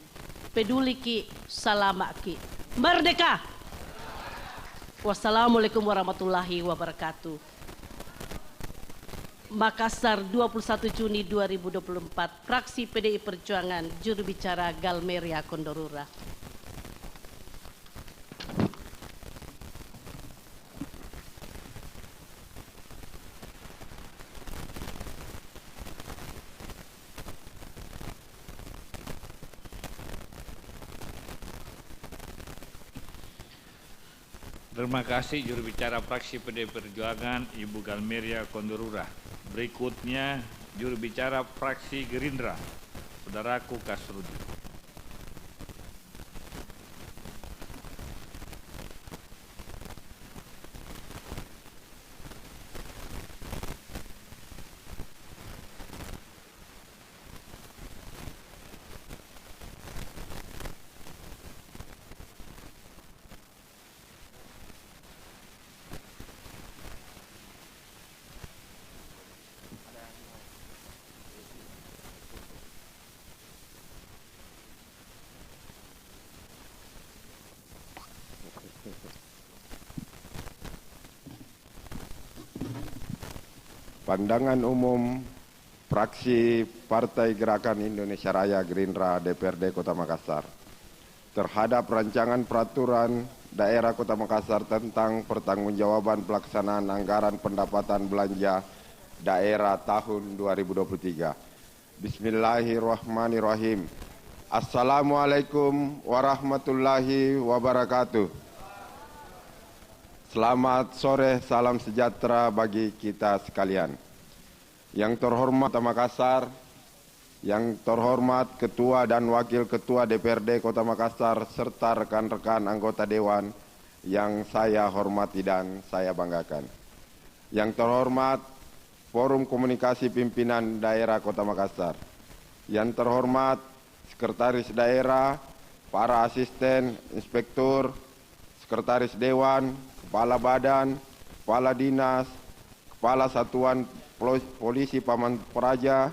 Peduli Ki, salamat Ki. Merdeka! Wassalamualaikum warahmatullahi wabarakatuh. Makassar 21 Juni 2024, Fraksi PDI Perjuangan, juru bicara Galmeria Kondorura. Terima kasih juru bicara fraksi PDI Perjuangan Ibu Galmeria Kondorura. Berikutnya juru bicara fraksi Gerindra, Saudaraku Kasrudi. Pandangan umum fraksi Partai Gerakan Indonesia Raya Gerindra DPRD Kota Makassar terhadap rancangan peraturan daerah Kota Makassar tentang pertanggungjawaban pelaksanaan anggaran pendapatan belanja daerah tahun 2023. Bismillahirrahmanirrahim. Assalamualaikum warahmatullahi wabarakatuh. Selamat sore, salam sejahtera bagi kita sekalian. Yang terhormat Kota Makassar, yang terhormat Ketua dan Wakil Ketua DPRD Kota Makassar, serta rekan-rekan anggota Dewan yang saya hormati dan saya banggakan. Yang terhormat Forum Komunikasi Pimpinan Daerah Kota Makassar. Yang terhormat Sekretaris Daerah, para asisten, inspektur, Sekretaris Dewan, Kepala Badan, Kepala Dinas, Kepala Satuan Polisi Paman Praja,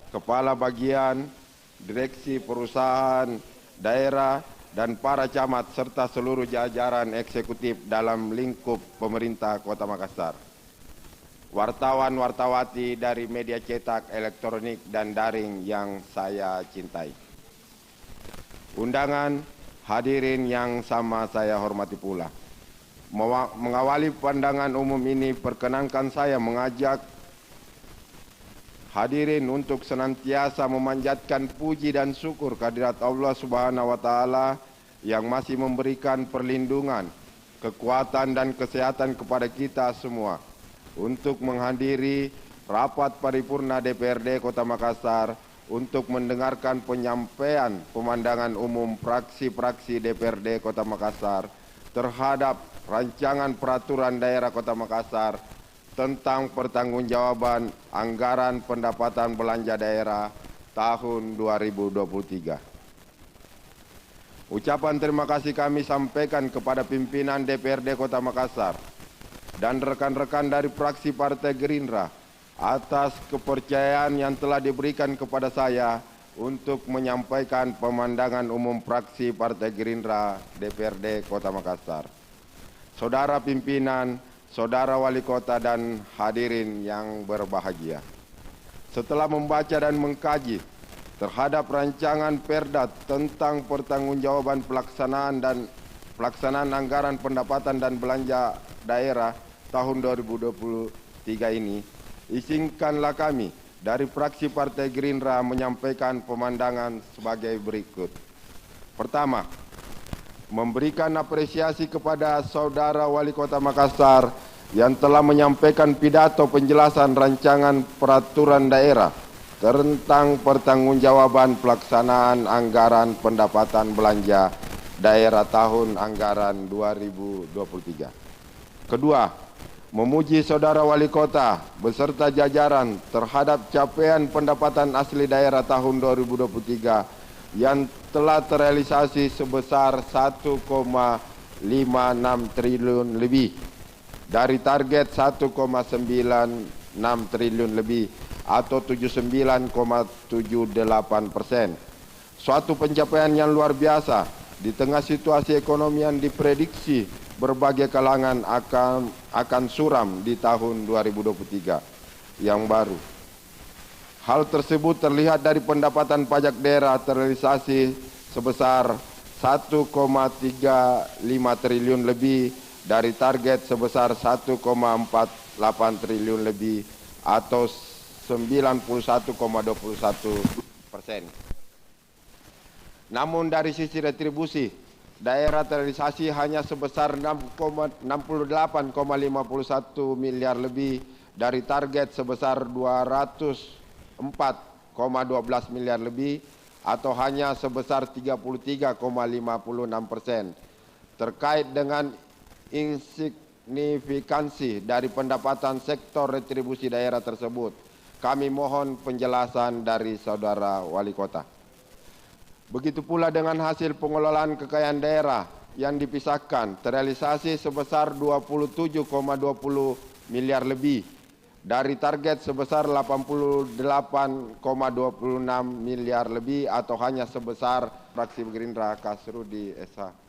Kepala Bagian, Direksi Perusahaan Daerah, dan para camat serta seluruh jajaran eksekutif dalam lingkup pemerintah Kota Makassar. Wartawan-wartawati dari media cetak, elektronik, dan daring yang saya cintai. Undangan, hadirin yang sama saya hormati pula. Mengawali pandangan umum ini, perkenankan saya mengajak hadirin untuk senantiasa memanjatkan puji dan syukur kehadirat Allah Subhanahu wa Ta'ala yang masih memberikan perlindungan, kekuatan, dan kesehatan kepada kita semua untuk menghadiri rapat paripurna DPRD Kota Makassar untuk mendengarkan penyampaian pemandangan umum fraksi-fraksi DPRD Kota Makassar terhadap rancangan peraturan daerah Kota Makassar tentang pertanggungjawaban anggaran pendapatan belanja daerah tahun 2023. Ucapan terima kasih kami sampaikan kepada pimpinan DPRD Kota Makassar dan rekan-rekan dari fraksi Partai Gerindra atas kepercayaan yang telah diberikan kepada saya untuk menyampaikan pemandangan umum fraksi Partai Gerindra DPRD Kota Makassar. Saudara pimpinan, Saudara Wali Kota dan hadirin yang berbahagia. Setelah membaca dan mengkaji terhadap rancangan Perda tentang pertanggungjawaban pelaksanaan anggaran pendapatan dan belanja daerah tahun 2023 ini, izinkanlah kami dari fraksi Partai Gerindra menyampaikan pemandangan sebagai berikut. Pertama, memberikan apresiasi kepada Saudara Wali Kota Makassar yang telah menyampaikan pidato penjelasan rancangan peraturan daerah tentang pertanggungjawaban pelaksanaan anggaran pendapatan belanja daerah tahun anggaran 2023. Kedua, memuji Saudara Wali Kota beserta jajaran terhadap capaian pendapatan asli daerah tahun 2023 yang telah terrealisasi sebesar 1,56 triliun lebih dari target 1,96 triliun lebih atau 79,78%. Suatu pencapaian yang luar biasa di tengah situasi ekonomi yang diprediksi berbagai kalangan akan suram di tahun 2023 yang baru. Hal tersebut terlihat dari pendapatan pajak daerah terrealisasi sebesar 1,35 triliun lebih dari target sebesar 1,48 triliun lebih atau 91,21%. Namun dari sisi retribusi, daerah terrealisasi hanya sebesar 68,51 miliar lebih dari target sebesar 204,12 miliar lebih atau hanya sebesar 33,56%. Terkait dengan insignifikansi dari pendapatan sektor retribusi daerah tersebut, kami mohon penjelasan dari Saudara Wali Kota. Begitu pula dengan hasil pengelolaan kekayaan daerah yang dipisahkan terrealisasi sebesar 27,20 miliar lebih dari target sebesar 88,26 miliar lebih atau hanya sebesar fraksi Gerindra Kasrudi SH.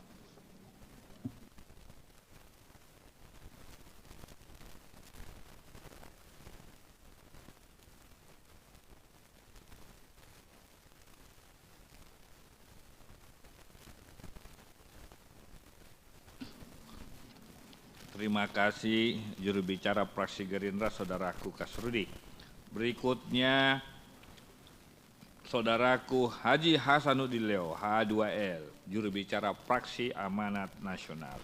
Terima kasih juru bicara fraksi Gerindra Saudaraku Kasrudi. Berikutnya Saudaraku Haji Hasanuddin Leo H2L, juru bicara fraksi Amanat Nasional.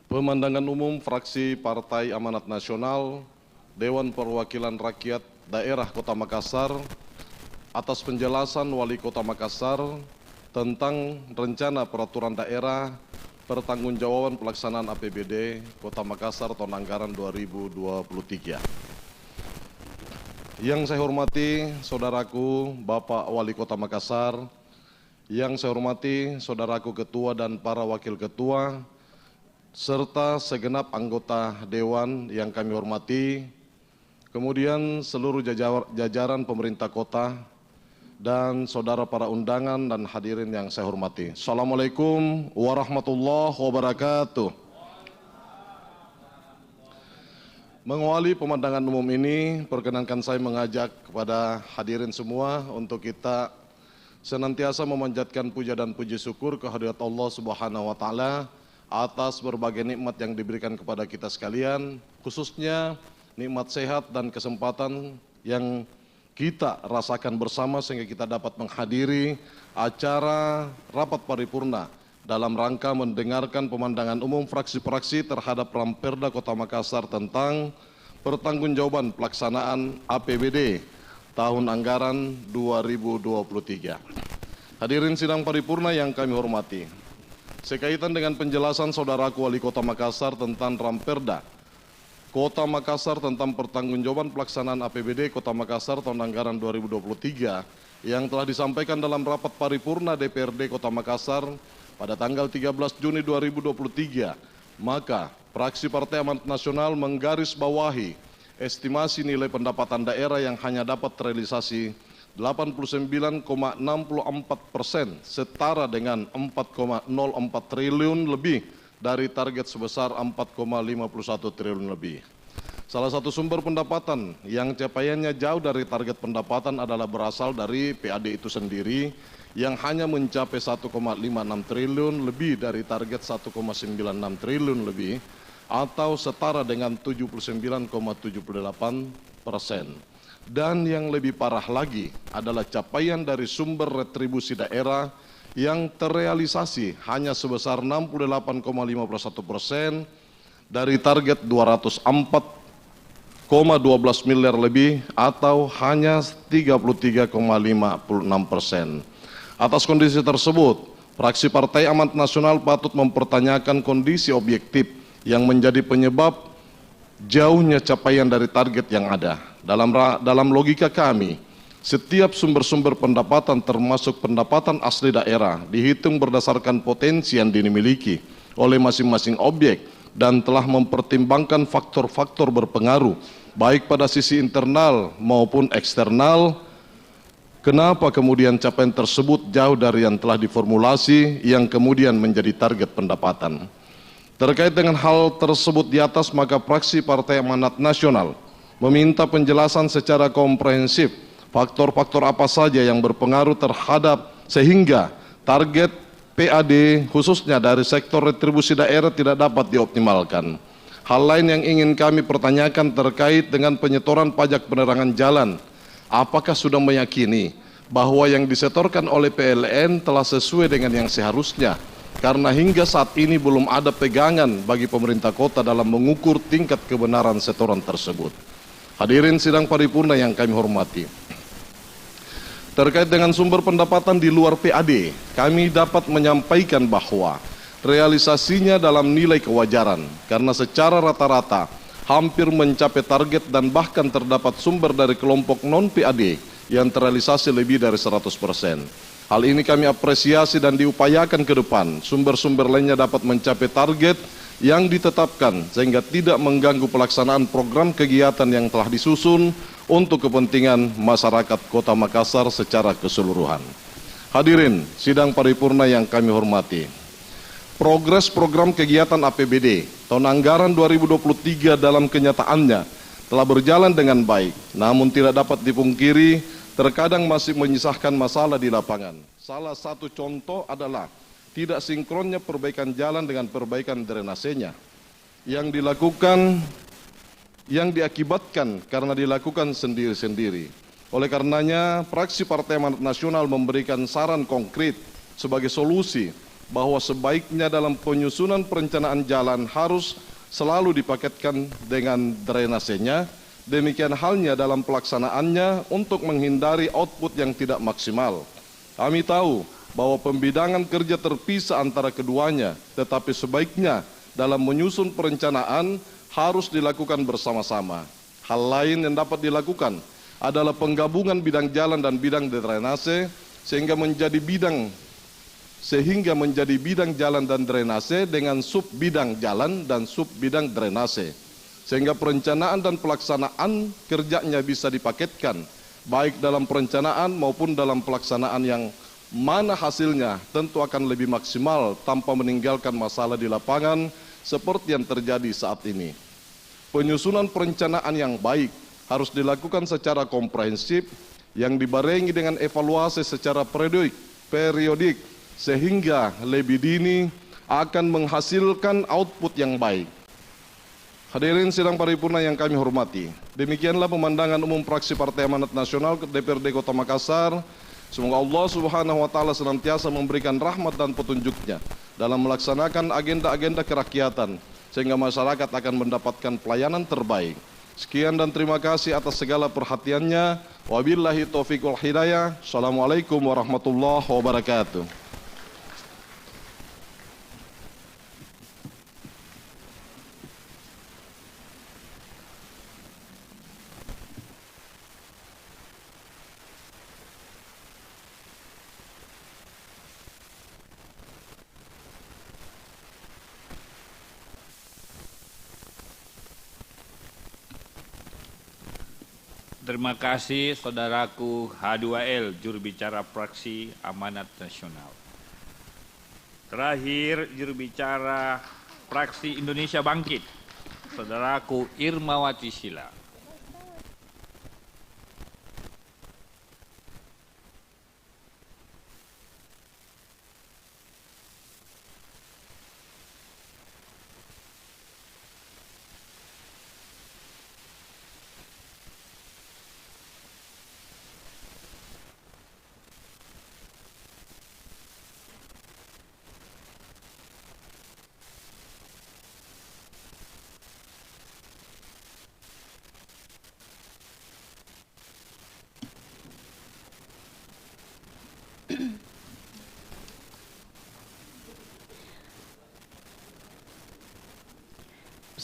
Pemandangan umum fraksi Partai Amanat Nasional, Dewan Perwakilan Rakyat Daerah Kota Makassar atas penjelasan Wali Kota Makassar tentang rencana peraturan daerah pertanggungjawaban pelaksanaan APBD Kota Makassar tahun anggaran 2023. Yang saya hormati Saudaraku Bapak Wali Kota Makassar, yang saya hormati Saudaraku Ketua dan para Wakil Ketua, serta segenap anggota Dewan yang kami hormati, kemudian seluruh jajaran pemerintah kota, dan saudara para undangan dan hadirin yang saya hormati. Assalamualaikum warahmatullahi wabarakatuh. Mengawali pemandangan umum ini, perkenankan saya mengajak kepada hadirin semua untuk kita senantiasa memanjatkan puja dan puji syukur kehadirat Allah Subhanahu wa Ta'ala atas berbagai nikmat yang diberikan kepada kita sekalian, khususnya nikmat sehat dan kesempatan yang kita rasakan bersama sehingga kita dapat menghadiri acara rapat paripurna dalam rangka mendengarkan pemandangan umum fraksi-fraksi terhadap Ramperda Kota Makassar tentang pertanggungjawaban pelaksanaan APBD tahun anggaran 2023. Hadirin sidang paripurna yang kami hormati, sekaitan dengan penjelasan Saudaraku Wali Kota Makassar tentang Ramperda Kota Makassar tentang pertanggungjawaban pelaksanaan APBD Kota Makassar tahun anggaran 2023 yang telah disampaikan dalam rapat paripurna DPRD Kota Makassar pada tanggal 13 Juni 2023, maka fraksi Partai Amanat Nasional menggarisbawahi estimasi nilai pendapatan daerah yang hanya dapat terrealisasi 89,64%, setara dengan 4,04 triliun lebih dari target sebesar 4,51 triliun lebih. Salah satu sumber pendapatan yang capaiannya jauh dari target pendapatan adalah berasal dari PAD itu sendiri yang hanya mencapai 1,56 triliun lebih dari target 1,96 triliun lebih atau setara dengan 79,78%. Dan yang lebih parah lagi adalah capaian dari sumber retribusi daerah yang terrealisasi hanya sebesar 68,51% dari target 204,12 miliar lebih atau hanya 33,56%. Atas kondisi tersebut, fraksi Partai Amanat Nasional patut mempertanyakan kondisi objektif yang menjadi penyebab jauhnya capaian dari target yang ada. Dalam logika kami, setiap sumber-sumber pendapatan termasuk pendapatan asli daerah dihitung berdasarkan potensi yang dimiliki oleh masing-masing objek dan telah mempertimbangkan faktor-faktor berpengaruh baik pada sisi internal maupun eksternal. Kenapa kemudian capaian tersebut jauh dari yang telah diformulasi yang kemudian menjadi target pendapatan? Terkait dengan hal tersebut di atas, maka fraksi Partai Amanat Nasional meminta penjelasan secara komprehensif faktor-faktor apa saja yang berpengaruh terhadap sehingga target PAD khususnya dari sektor retribusi daerah tidak dapat dioptimalkan. Hal lain yang ingin kami pertanyakan terkait dengan penyetoran pajak penerangan jalan. Apakah sudah meyakini bahwa yang disetorkan oleh PLN telah sesuai dengan yang seharusnya? Karena hingga saat ini belum ada pegangan bagi pemerintah kota dalam mengukur tingkat kebenaran setoran tersebut. Hadirin sidang paripurna yang kami hormati. Terkait dengan sumber pendapatan di luar PAD, kami dapat menyampaikan bahwa realisasinya dalam nilai kewajaran karena secara rata-rata hampir mencapai target dan bahkan terdapat sumber dari kelompok non-PAD yang terrealisasi lebih dari 100%. Hal ini kami apresiasi dan diupayakan ke depan sumber-sumber lainnya dapat mencapai target yang ditetapkan sehingga tidak mengganggu pelaksanaan program kegiatan yang telah disusun untuk kepentingan masyarakat Kota Makassar secara keseluruhan. Hadirin sidang paripurna yang kami hormati, progres program kegiatan APBD tahun anggaran 2023 dalam kenyataannya telah berjalan dengan baik, namun tidak dapat dipungkiri terkadang masih menyisakan masalah di lapangan. Salah satu contoh adalah tidak sinkronnya perbaikan jalan dengan perbaikan drainasenya yang diakibatkan karena dilakukan sendiri-sendiri. Oleh karenanya, fraksi Partai Amanat Nasional memberikan saran konkret sebagai solusi bahwa sebaiknya dalam penyusunan perencanaan jalan harus selalu dipaketkan dengan drainasenya. Demikian halnya dalam pelaksanaannya untuk menghindari output yang tidak maksimal. Kami tahu bahwa pembidangan kerja terpisah antara keduanya, tetapi sebaiknya dalam menyusun perencanaan harus dilakukan bersama-sama. Hal lain yang dapat dilakukan adalah penggabungan bidang jalan dan bidang drainase sehingga menjadi bidang jalan dan drainase dengan sub bidang jalan dan sub bidang drainase. Sehingga perencanaan dan pelaksanaan kerjanya bisa dipaketkan baik dalam perencanaan maupun dalam pelaksanaan yang mana hasilnya tentu akan lebih maksimal tanpa meninggalkan masalah di lapangan seperti yang terjadi saat ini. Penyusunan perencanaan yang baik harus dilakukan secara komprehensif yang dibarengi dengan evaluasi secara periodik sehingga lebih dini akan menghasilkan output yang baik. Hadirin sidang paripurna yang kami hormati, demikianlah pemandangan umum fraksi Partai Amanat Nasional DPRD Kota Makassar. Semoga Allah Subhanahu wa Ta'ala senantiasa memberikan rahmat dan petunjuknya dalam melaksanakan agenda-agenda kerakyatan sehingga masyarakat akan mendapatkan pelayanan terbaik. Sekian dan terima kasih atas segala perhatiannya. Wabillahi taufiq wal hidayah. Assalamualaikum warahmatullahi wabarakatuh. Terima kasih saudaraku H2L, juru bicara fraksi Amanat Nasional. Terakhir, juru bicara fraksi Indonesia Bangkit, saudaraku Irmawati Sila.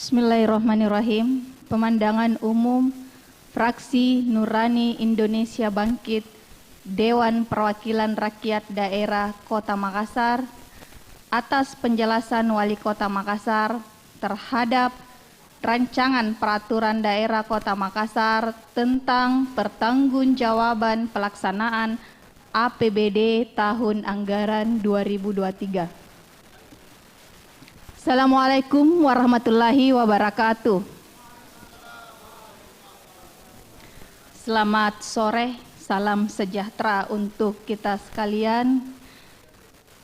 Bismillahirrahmanirrahim. Pemandangan umum Fraksi Nurani Indonesia Bangkit Dewan Perwakilan Rakyat Daerah Kota Makassar atas penjelasan Wali Kota Makassar terhadap Rancangan Peraturan Daerah Kota Makassar tentang pertanggungjawaban pelaksanaan APBD tahun anggaran 2023. Assalamualaikum warahmatullahi wabarakatuh. Selamat sore, salam sejahtera untuk kita sekalian.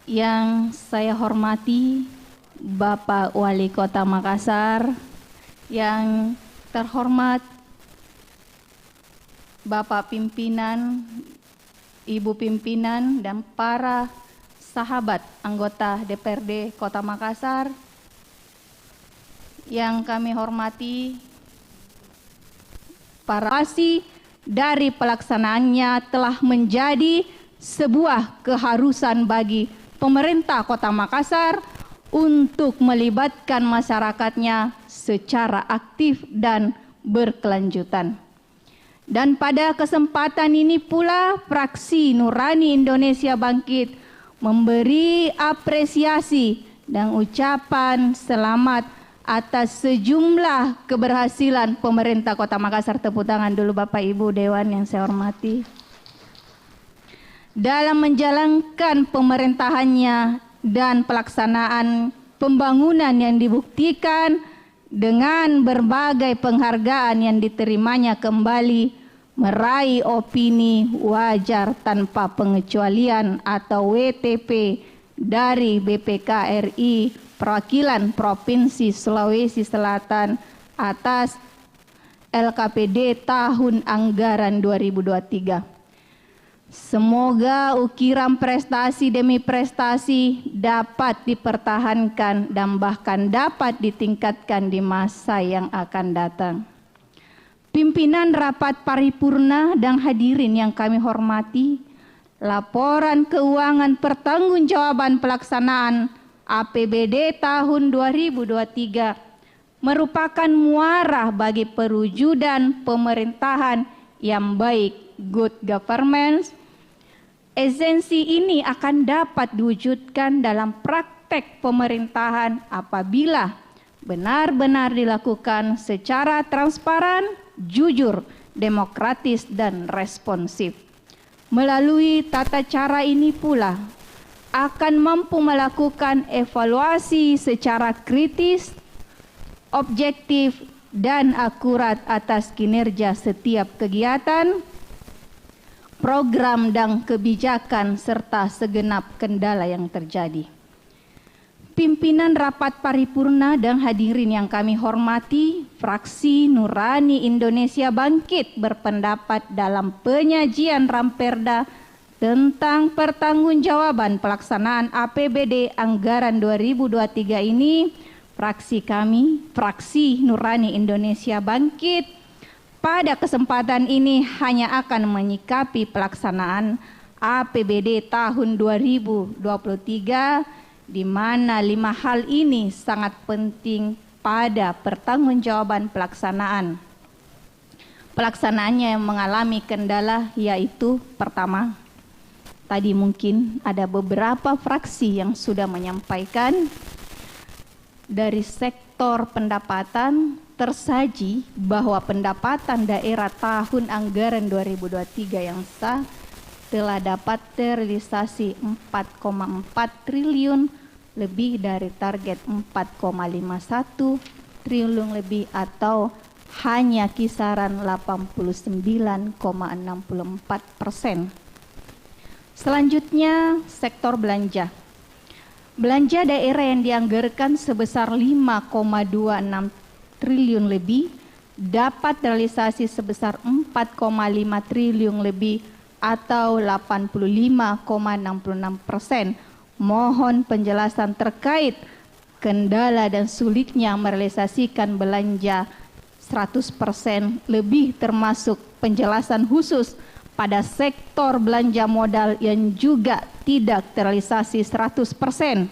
Yang saya hormati Bapak Wali Kota Makassar, yang terhormat Bapak Pimpinan, Ibu Pimpinan, dan para sahabat anggota DPRD Kota Makassar, yang kami hormati para ahli dari pelaksanaannya telah menjadi sebuah keharusan bagi pemerintah Kota Makassar untuk melibatkan masyarakatnya secara aktif dan berkelanjutan. Dan pada kesempatan ini pula Fraksi Nurani Indonesia Bangkit memberi apresiasi dan ucapan selamat atas sejumlah keberhasilan pemerintah Kota Makassar. Tepuk tangan dulu Bapak Ibu Dewan yang saya hormati. Dalam menjalankan pemerintahannya dan pelaksanaan pembangunan yang dibuktikan dengan berbagai penghargaan yang diterimanya kembali meraih opini wajar tanpa pengecualian atau WTP dari BPK RI Perwakilan Provinsi Sulawesi Selatan atas LKPD tahun anggaran 2023. Semoga ukiran prestasi demi prestasi dapat dipertahankan dan bahkan dapat ditingkatkan di masa yang akan datang. Pimpinan rapat paripurna dan hadirin yang kami hormati, laporan keuangan pertanggungjawaban pelaksanaan APBD tahun 2023 merupakan muara bagi perwujudan pemerintahan yang baik, good governance. Esensi ini akan dapat diwujudkan dalam praktek pemerintahan apabila benar-benar dilakukan secara transparan, jujur, demokratis, dan responsif. Melalui tata cara ini pula akan mampu melakukan evaluasi secara kritis, objektif, dan akurat atas kinerja setiap kegiatan, program, dan kebijakan serta segenap kendala yang terjadi. Pimpinan rapat paripurna dan hadirin yang kami hormati, Fraksi Nurani Indonesia Bangkit berpendapat dalam penyajian Ramperda tentang pertanggungjawaban pelaksanaan APBD anggaran 2023 ini, fraksi kami, Fraksi Nurani Indonesia Bangkit, pada kesempatan ini hanya akan menyikapi pelaksanaan APBD tahun 2023, di mana 5 hal ini sangat penting pada pertanggungjawaban pelaksanaan. Pelaksanaannya yang mengalami kendala yaitu pertama, tadi mungkin ada beberapa fraksi yang sudah menyampaikan dari sektor pendapatan tersaji bahwa pendapatan daerah tahun anggaran 2023 yang sah telah dapat terrealisasi 4,4 triliun lebih dari target 4,51 triliun lebih atau hanya kisaran 89,64%. Selanjutnya, sektor belanja. Belanja daerah yang dianggarkan sebesar 5,26 triliun lebih dapat realisasi sebesar 4,5 triliun lebih atau 85,66%. Mohon penjelasan terkait kendala dan sulitnya merealisasikan belanja 100% lebih, termasuk penjelasan khusus pada sektor belanja modal yang juga tidak terrealisasi 100%,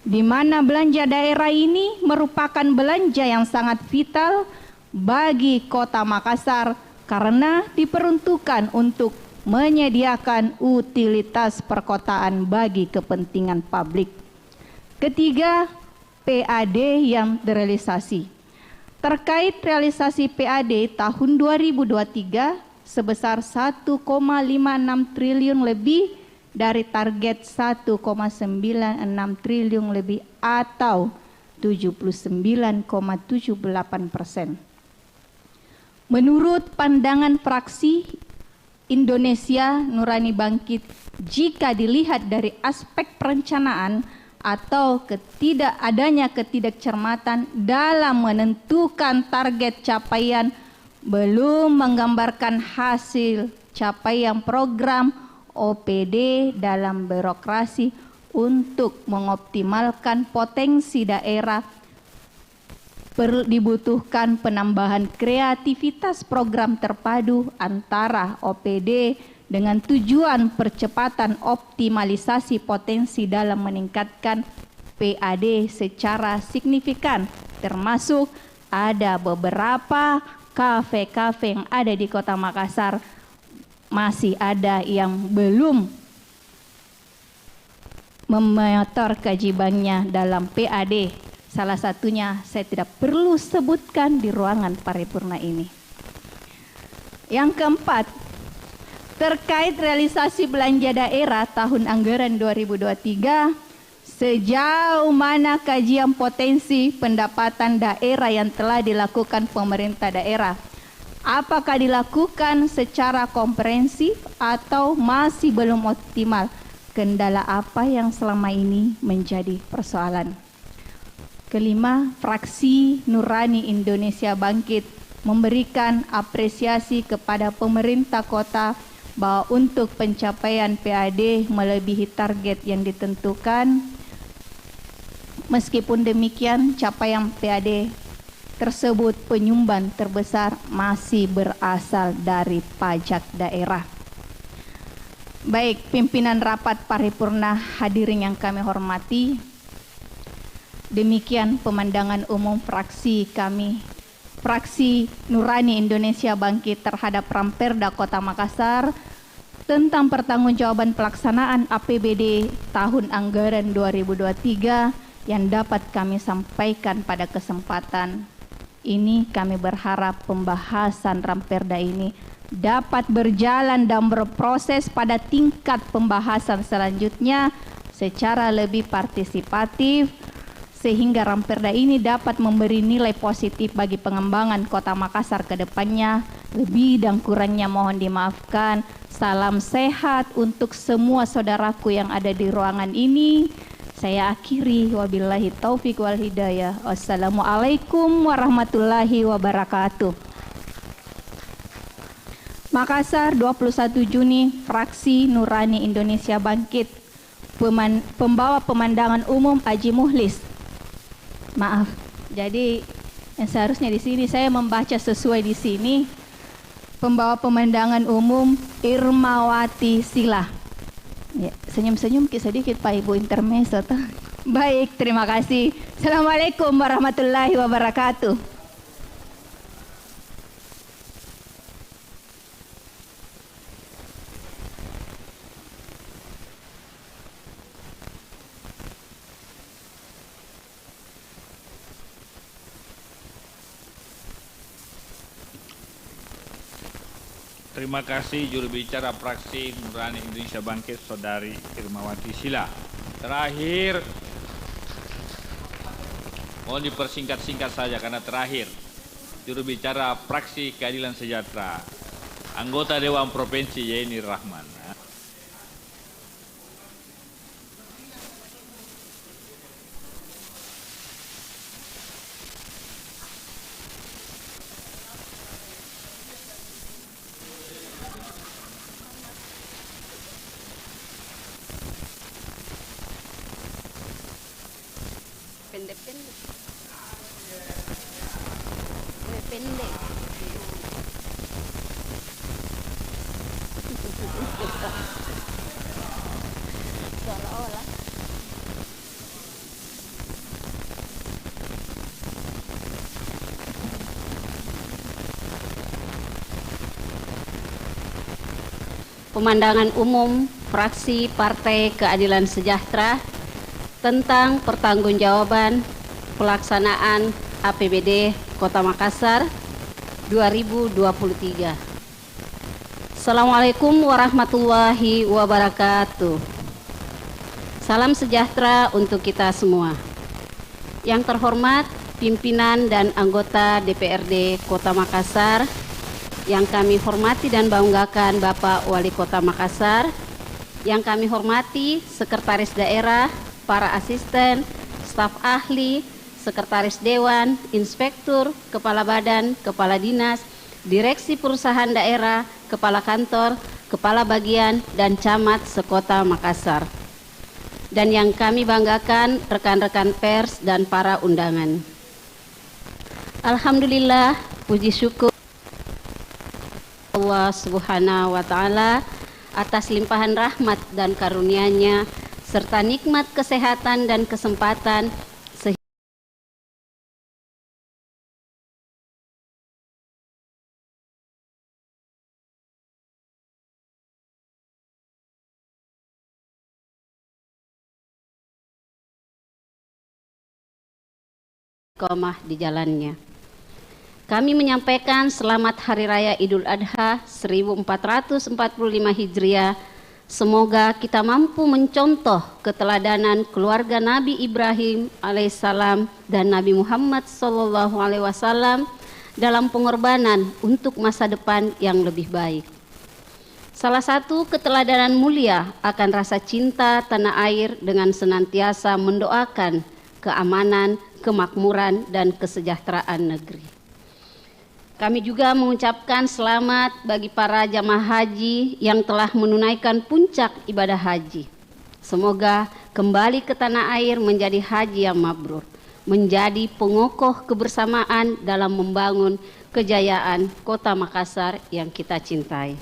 di mana belanja daerah ini merupakan belanja yang sangat vital bagi Kota Makassar karena diperuntukkan untuk menyediakan utilitas perkotaan bagi kepentingan publik. Ketiga, PAD yang terrealisasi. Terkait realisasi PAD tahun 2023 sebesar 1,56 triliun lebih dari target 1,96 triliun lebih atau 79,78%. Menurut pandangan fraksi Indonesia Nurani Bangkit, jika dilihat dari aspek perencanaan atau adanya ketidakcermatan dalam menentukan target capaian, belum menggambarkan hasil capaian program OPD dalam birokrasi untuk mengoptimalkan potensi daerah, dibutuhkan penambahan kreativitas program terpadu antara OPD dengan tujuan percepatan optimalisasi potensi dalam meningkatkan PAD secara signifikan, termasuk ada beberapa kafe-kafe yang ada di Kota Makassar masih ada yang belum memonitor kewajibannya dalam PAD. Salah satunya saya tidak perlu sebutkan di ruangan paripurna ini. Yang keempat, terkait realisasi belanja daerah tahun anggaran 2023, sejauh mana kajian potensi pendapatan daerah yang telah dilakukan pemerintah daerah? Apakah dilakukan secara komprehensif atau masih belum optimal? Kendala apa yang selama ini menjadi persoalan? Kelima, fraksi Nurani Indonesia Bangkit memberikan apresiasi kepada pemerintah kota bahwa untuk pencapaian PAD melebihi target yang ditentukan. Meskipun demikian, capaian PAD tersebut penyumbang terbesar masih berasal dari pajak daerah. Baik, pimpinan rapat paripurna, hadirin yang kami hormati, demikian pemandangan umum fraksi kami, fraksi Nurani Indonesia Bangkit terhadap Ramperda Kota Makassar tentang pertanggungjawaban pelaksanaan APBD tahun anggaran 2023 yang dapat kami sampaikan pada kesempatan ini. Kami berharap pembahasan Ramperda ini dapat berjalan dan berproses pada tingkat pembahasan selanjutnya secara lebih partisipatif, sehingga Ramperda ini dapat memberi nilai positif bagi pengembangan Kota Makassar ke depannya. Lebih dan kurangnya mohon dimaafkan. Salam sehat untuk semua saudaraku yang ada di ruangan ini. Saya akhiri, wabillahi taufik wal hidayah. Wassalamualaikum warahmatullahi wabarakatuh. Makassar, 21 Juni, fraksi Nurani Indonesia Bangkit. Pembawa pemandangan umum Aji Muhlis. Maaf, jadi yang seharusnya di sini saya membaca sesuai di sini. Pembawa pemandangan umum Irmawati Sila. Ya, senyum-senyum sedikit Pak Ibu intermezzo. Baik, terima kasih. Assalamualaikum warahmatullahi wabarakatuh. Terima kasih juru bicara fraksi Nurani Indonesia Bangkit, Saudari Irmawati Sila. Terakhir, mohon dipersingkat-singkat saja karena terakhir, juru bicara fraksi Keadilan Sejahtera, anggota Dewan Provinsi Yeni Rahman. Pendek. Seolah-olah. Pemandangan umum fraksi Partai Keadilan Sejahtera tentang pertanggungjawaban pelaksanaan APBD Kota Makassar 2023. Assalamualaikum warahmatullahi wabarakatuh. Salam sejahtera untuk kita semua. Yang terhormat pimpinan dan anggota DPRD Kota Makassar, yang kami hormati dan banggakan Bapak Wali Kota Makassar, yang kami hormati Sekretaris Daerah, para asisten, staf ahli, Sekretaris Dewan, Inspektur, Kepala Badan, Kepala Dinas, Direksi Perusahaan Daerah, Kepala Kantor, Kepala Bagian, dan Camat Sekota Makassar. Dan yang kami banggakan rekan-rekan pers dan para undangan. Alhamdulillah, puji syukur Allah Subhanahu wa Ta'ala atas limpahan rahmat dan karunia-Nya serta nikmat kesehatan dan kesempatan istiqomah di jalannya. Kami menyampaikan selamat Hari Raya Idul Adha 1445 Hijriah. Semoga kita mampu mencontoh keteladanan keluarga Nabi Ibrahim alaihissalam dan Nabi Muhammad sallallahu alaihi wasallam dalam pengorbanan untuk masa depan yang lebih baik. Salah satu keteladanan mulia akan rasa cinta tanah air dengan senantiasa mendoakan keamanan, kemakmuran, dan kesejahteraan negeri. Kami juga mengucapkan selamat bagi para jamaah haji yang telah menunaikan puncak ibadah haji. Semoga kembali ke tanah air menjadi haji yang mabrur, menjadi pengokoh kebersamaan dalam membangun kejayaan Kota Makassar yang kita cintai.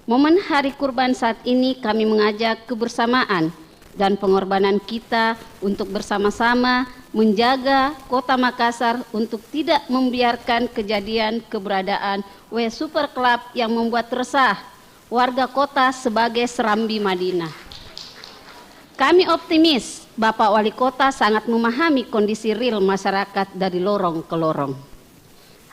Momen Hari Kurban saat ini kami mengajak kebersamaan dan pengorbanan kita untuk bersama-sama menjaga Kota Makassar untuk tidak membiarkan kejadian keberadaan Super Club yang membuat resah warga kota sebagai serambi Madinah. Kami optimis Bapak Wali Kota sangat memahami kondisi real masyarakat dari lorong ke lorong.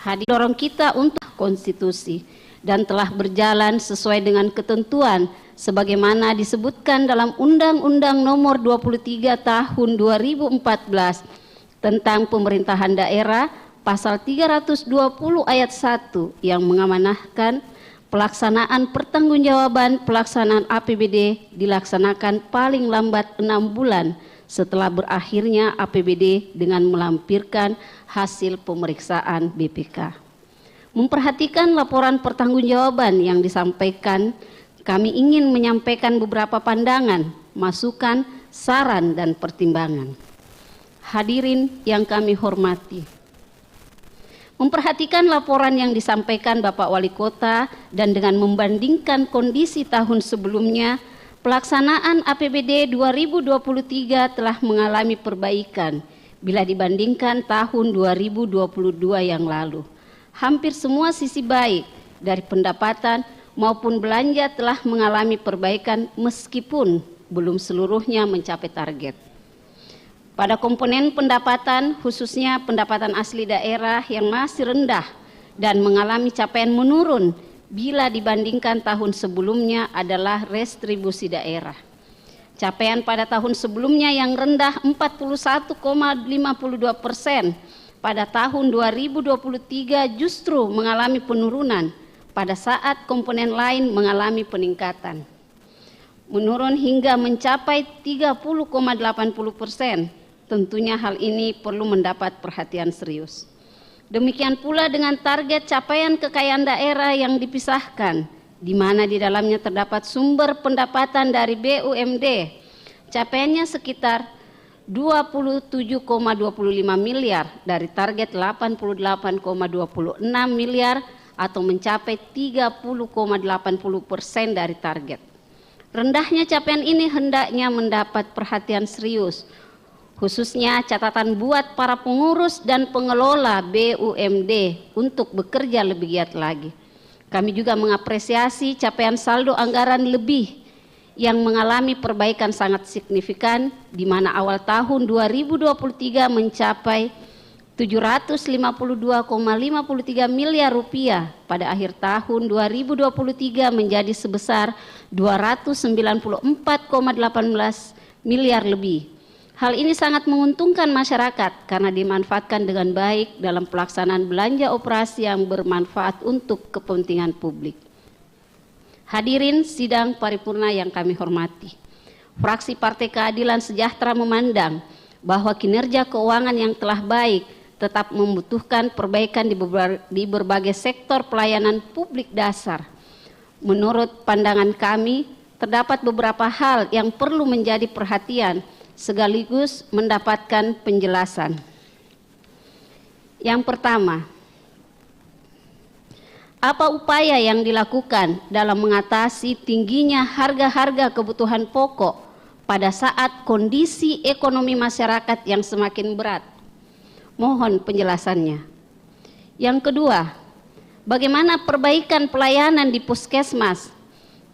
Hadir lorong kita untuk konstitusi dan telah berjalan sesuai dengan ketentuan sebagaimana disebutkan dalam Undang-Undang Nomor 23 Tahun 2014 tentang Pemerintahan Daerah, pasal 320 ayat 1 yang mengamanahkan pelaksanaan pertanggungjawaban pelaksanaan APBD dilaksanakan paling lambat 6 bulan setelah berakhirnya APBD dengan melampirkan hasil pemeriksaan BPK. Memperhatikan laporan pertanggungjawaban yang disampaikan, kami ingin menyampaikan beberapa pandangan, masukan, saran, dan pertimbangan. Hadirin yang kami hormati, memperhatikan laporan yang disampaikan Bapak Wali Kota dan dengan membandingkan kondisi tahun sebelumnya, pelaksanaan APBD 2023 telah mengalami perbaikan bila dibandingkan tahun 2022 yang lalu. Hampir semua sisi baik dari pendapatan maupun belanja telah mengalami perbaikan meskipun belum seluruhnya mencapai target. Pada komponen pendapatan, khususnya pendapatan asli daerah yang masih rendah dan mengalami capaian menurun bila dibandingkan tahun sebelumnya adalah restribusi daerah. Capaian pada tahun sebelumnya yang rendah 41,52%, pada tahun 2023 justru mengalami penurunan, pada saat komponen lain mengalami peningkatan. Menurun hingga mencapai 30,80%. Tentunya hal ini perlu mendapat perhatian serius. Demikian pula dengan target capaian kekayaan daerah yang dipisahkan, di mana di dalamnya terdapat sumber pendapatan dari BUMD. Capaiannya sekitar 27,25 miliar dari target 88,26 miliar atau mencapai 30,80% dari target. Rendahnya capaian ini hendaknya mendapat perhatian serius, khususnya catatan buat para pengurus dan pengelola BUMD untuk bekerja lebih giat lagi. Kami juga mengapresiasi capaian saldo anggaran lebih yang mengalami perbaikan sangat signifikan, di mana awal tahun 2023 mencapai 752,53 miliar rupiah, pada akhir tahun 2023 menjadi sebesar 294,18 miliar lebih. Hal ini sangat menguntungkan masyarakat karena dimanfaatkan dengan baik dalam pelaksanaan belanja operasi yang bermanfaat untuk kepentingan publik. Hadirin sidang paripurna yang kami hormati, fraksi Partai Keadilan Sejahtera memandang bahwa kinerja keuangan yang telah baik tetap membutuhkan perbaikan di berbagai sektor pelayanan publik dasar. Menurut pandangan kami, terdapat beberapa hal yang perlu menjadi perhatian sekaligus mendapatkan penjelasan. Yang pertama, apa upaya yang dilakukan dalam mengatasi tingginya harga-harga kebutuhan pokok pada saat kondisi ekonomi masyarakat yang semakin berat? Mohon penjelasannya. Yang kedua, bagaimana perbaikan pelayanan di puskesmas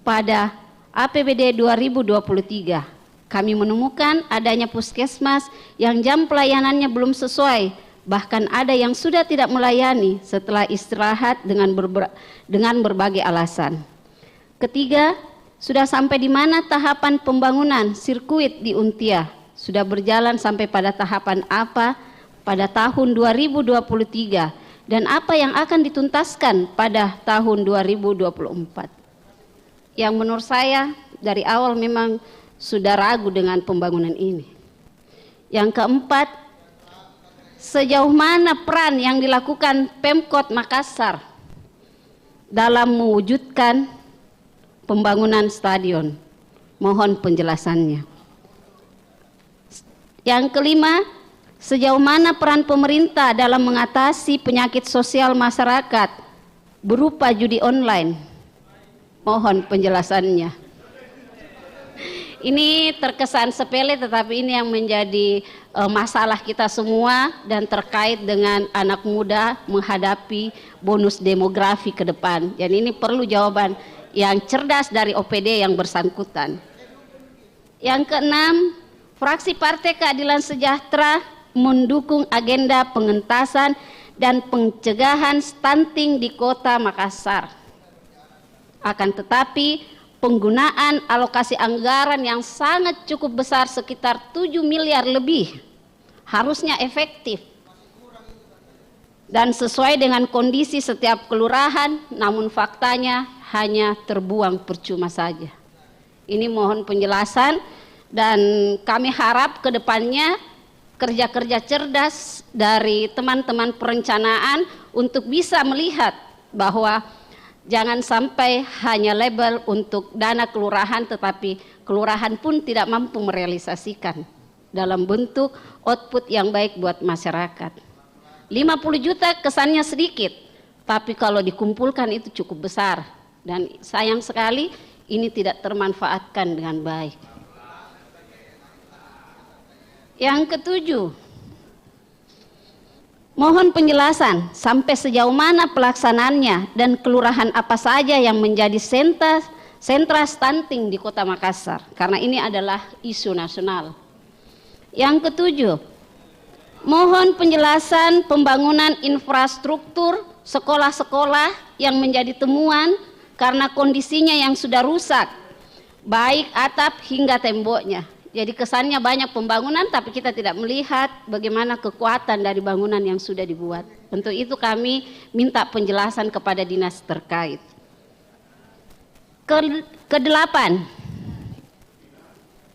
pada APBD 2023? Kami menemukan adanya puskesmas yang jam pelayanannya belum sesuai, bahkan ada yang sudah tidak melayani setelah istirahat dengan berbagai alasan. Ketiga, sudah sampai di mana tahapan pembangunan sirkuit di Untia? Sudah berjalan sampai pada tahapan apa pada tahun 2023 dan apa yang akan dituntaskan pada tahun 2024? Yang menurut saya dari awal memang sudah ragu dengan pembangunan ini. Yang keempat, sejauh mana peran yang dilakukan Pemkot Makassar dalam mewujudkan pembangunan stadion? Mohon penjelasannya. Yang kelima, sejauh mana peran pemerintah dalam mengatasi penyakit sosial masyarakat berupa judi online? Mohon penjelasannya. Ini terkesan sepele, tetapi ini yang menjadi masalah kita semua dan terkait dengan anak muda menghadapi bonus demografi ke depan. Dan ini perlu jawaban yang cerdas dari OPD yang bersangkutan. Yang keenam, fraksi Partai Keadilan Sejahtera mendukung agenda pengentasan dan pencegahan stunting di Kota Makassar. Akan tetapi penggunaan alokasi anggaran yang sangat cukup besar sekitar 7 miliar lebih harusnya efektif dan sesuai dengan kondisi setiap kelurahan, namun faktanya hanya terbuang percuma saja. Ini mohon penjelasan dan kami harap ke depannya kerja-kerja cerdas dari teman-teman perencanaan untuk bisa melihat bahwa jangan sampai hanya label untuk dana kelurahan, tetapi kelurahan pun tidak mampu merealisasikan dalam bentuk output yang baik buat masyarakat. 50 juta kesannya sedikit, tapi kalau dikumpulkan itu cukup besar. Dan sayang sekali ini tidak termanfaatkan dengan baik. Yang ketujuh, mohon penjelasan sampai sejauh mana pelaksanaannya dan kelurahan apa saja yang menjadi sentra stunting di Kota Makassar, karena ini adalah isu nasional. Yang ketujuh, mohon penjelasan pembangunan infrastruktur sekolah-sekolah yang menjadi temuan karena kondisinya yang sudah rusak, baik atap hingga temboknya. Jadi kesannya banyak pembangunan, tapi kita tidak melihat bagaimana kekuatan dari bangunan yang sudah dibuat. Untuk itu kami minta penjelasan kepada dinas terkait. Kedelapan,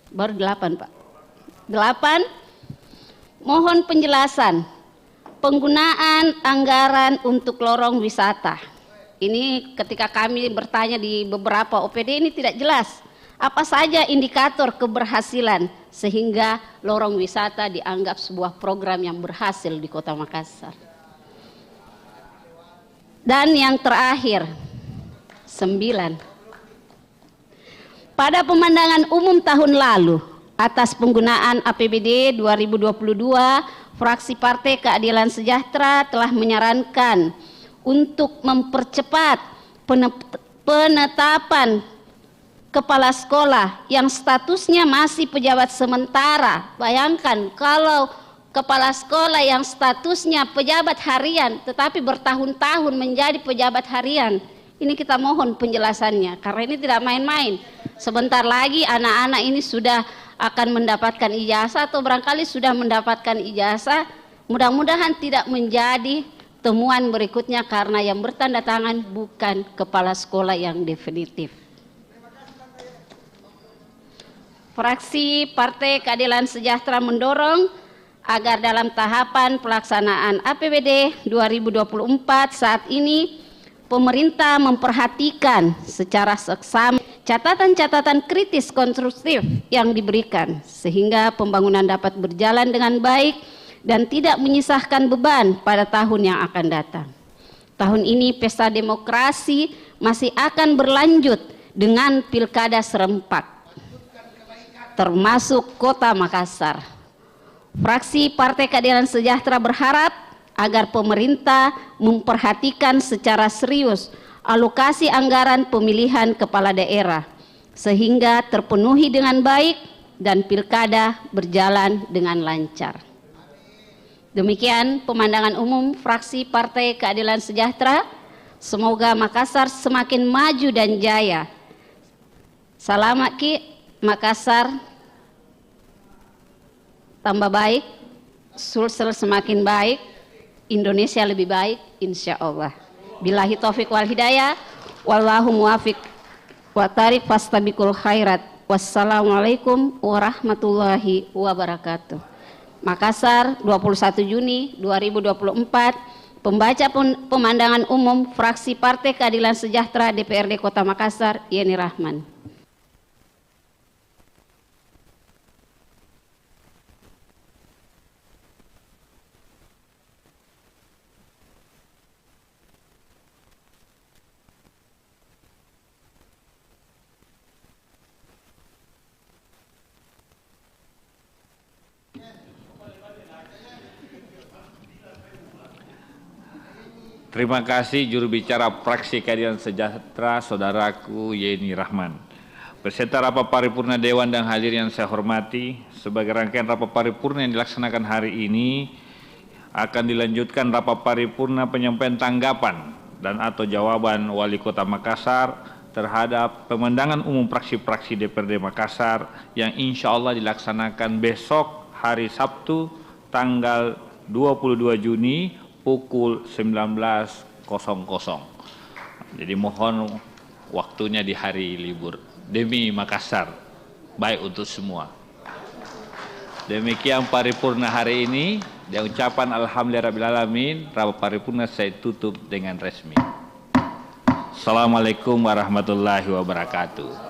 baru 8 Pak. 8, mohon penjelasan penggunaan anggaran untuk lorong wisata. Ini ketika kami bertanya di beberapa OPD ini tidak jelas. Apa saja indikator keberhasilan sehingga lorong wisata dianggap sebuah program yang berhasil di Kota Makassar. Dan yang terakhir, 9. Pada pemandangan umum tahun lalu, atas penggunaan APBD 2022, fraksi Partai Keadilan Sejahtera telah menyarankan untuk mempercepat penetapan kepala sekolah yang statusnya masih pejabat sementara. Bayangkan kalau kepala sekolah yang statusnya pejabat harian tetapi bertahun-tahun menjadi pejabat harian. Ini kita mohon penjelasannya karena ini tidak main-main. Sebentar lagi anak-anak ini sudah akan mendapatkan ijazah atau barangkali sudah mendapatkan ijazah. Mudah-mudahan tidak menjadi temuan berikutnya karena yang bertanda tangan bukan kepala sekolah yang definitif. Fraksi Partai Keadilan Sejahtera mendorong agar dalam tahapan pelaksanaan APBD 2024 saat ini pemerintah memperhatikan secara seksama catatan-catatan kritis konstruktif yang diberikan sehingga pembangunan dapat berjalan dengan baik dan tidak menyisahkan beban pada tahun yang akan datang. Tahun ini pesta demokrasi masih akan berlanjut dengan pilkada serempak, termasuk Kota Makassar. Fraksi Partai Keadilan Sejahtera berharap agar pemerintah memperhatikan secara serius alokasi anggaran pemilihan kepala daerah sehingga terpenuhi dengan baik dan pilkada berjalan dengan lancar. Demikian pemandangan umum fraksi Partai Keadilan Sejahtera. Semoga Makassar semakin maju dan jaya. Selamat Ki, Makassar tambah baik, Sulsel semakin baik, Indonesia lebih baik, insya Allah. Billahi taufiq wal hidayah, wallahu muwafiq wa tariq fastabiqul khairat. Wassalamualaikum warahmatullahi wabarakatuh. Makassar, 21 Juni 2024, pembaca pemandangan umum fraksi Partai Keadilan Sejahtera DPRD Kota Makassar, Yeni Rahman. Terima kasih juru bicara fraksi Keadilan Sejahtera, saudaraku Yeni Rahman. Beserta rapat paripurna Dewan dan hadirin yang saya hormati, sebagai rangkaian rapat paripurna yang dilaksanakan hari ini, akan dilanjutkan rapat paripurna penyampaian tanggapan dan atau jawaban Wali Kota Makassar terhadap pemandangan umum fraksi-fraksi DPRD Makassar yang insya Allah dilaksanakan besok hari Sabtu tanggal 22 Juni pukul 19.00. Jadi mohon waktunya di hari libur demi Makassar, baik untuk semua. Demikian paripurna hari ini. Dan ucapan alhamdulillahirrahmanirrahim, rapat paripurna saya tutup dengan resmi. Assalamualaikum warahmatullahi wabarakatuh.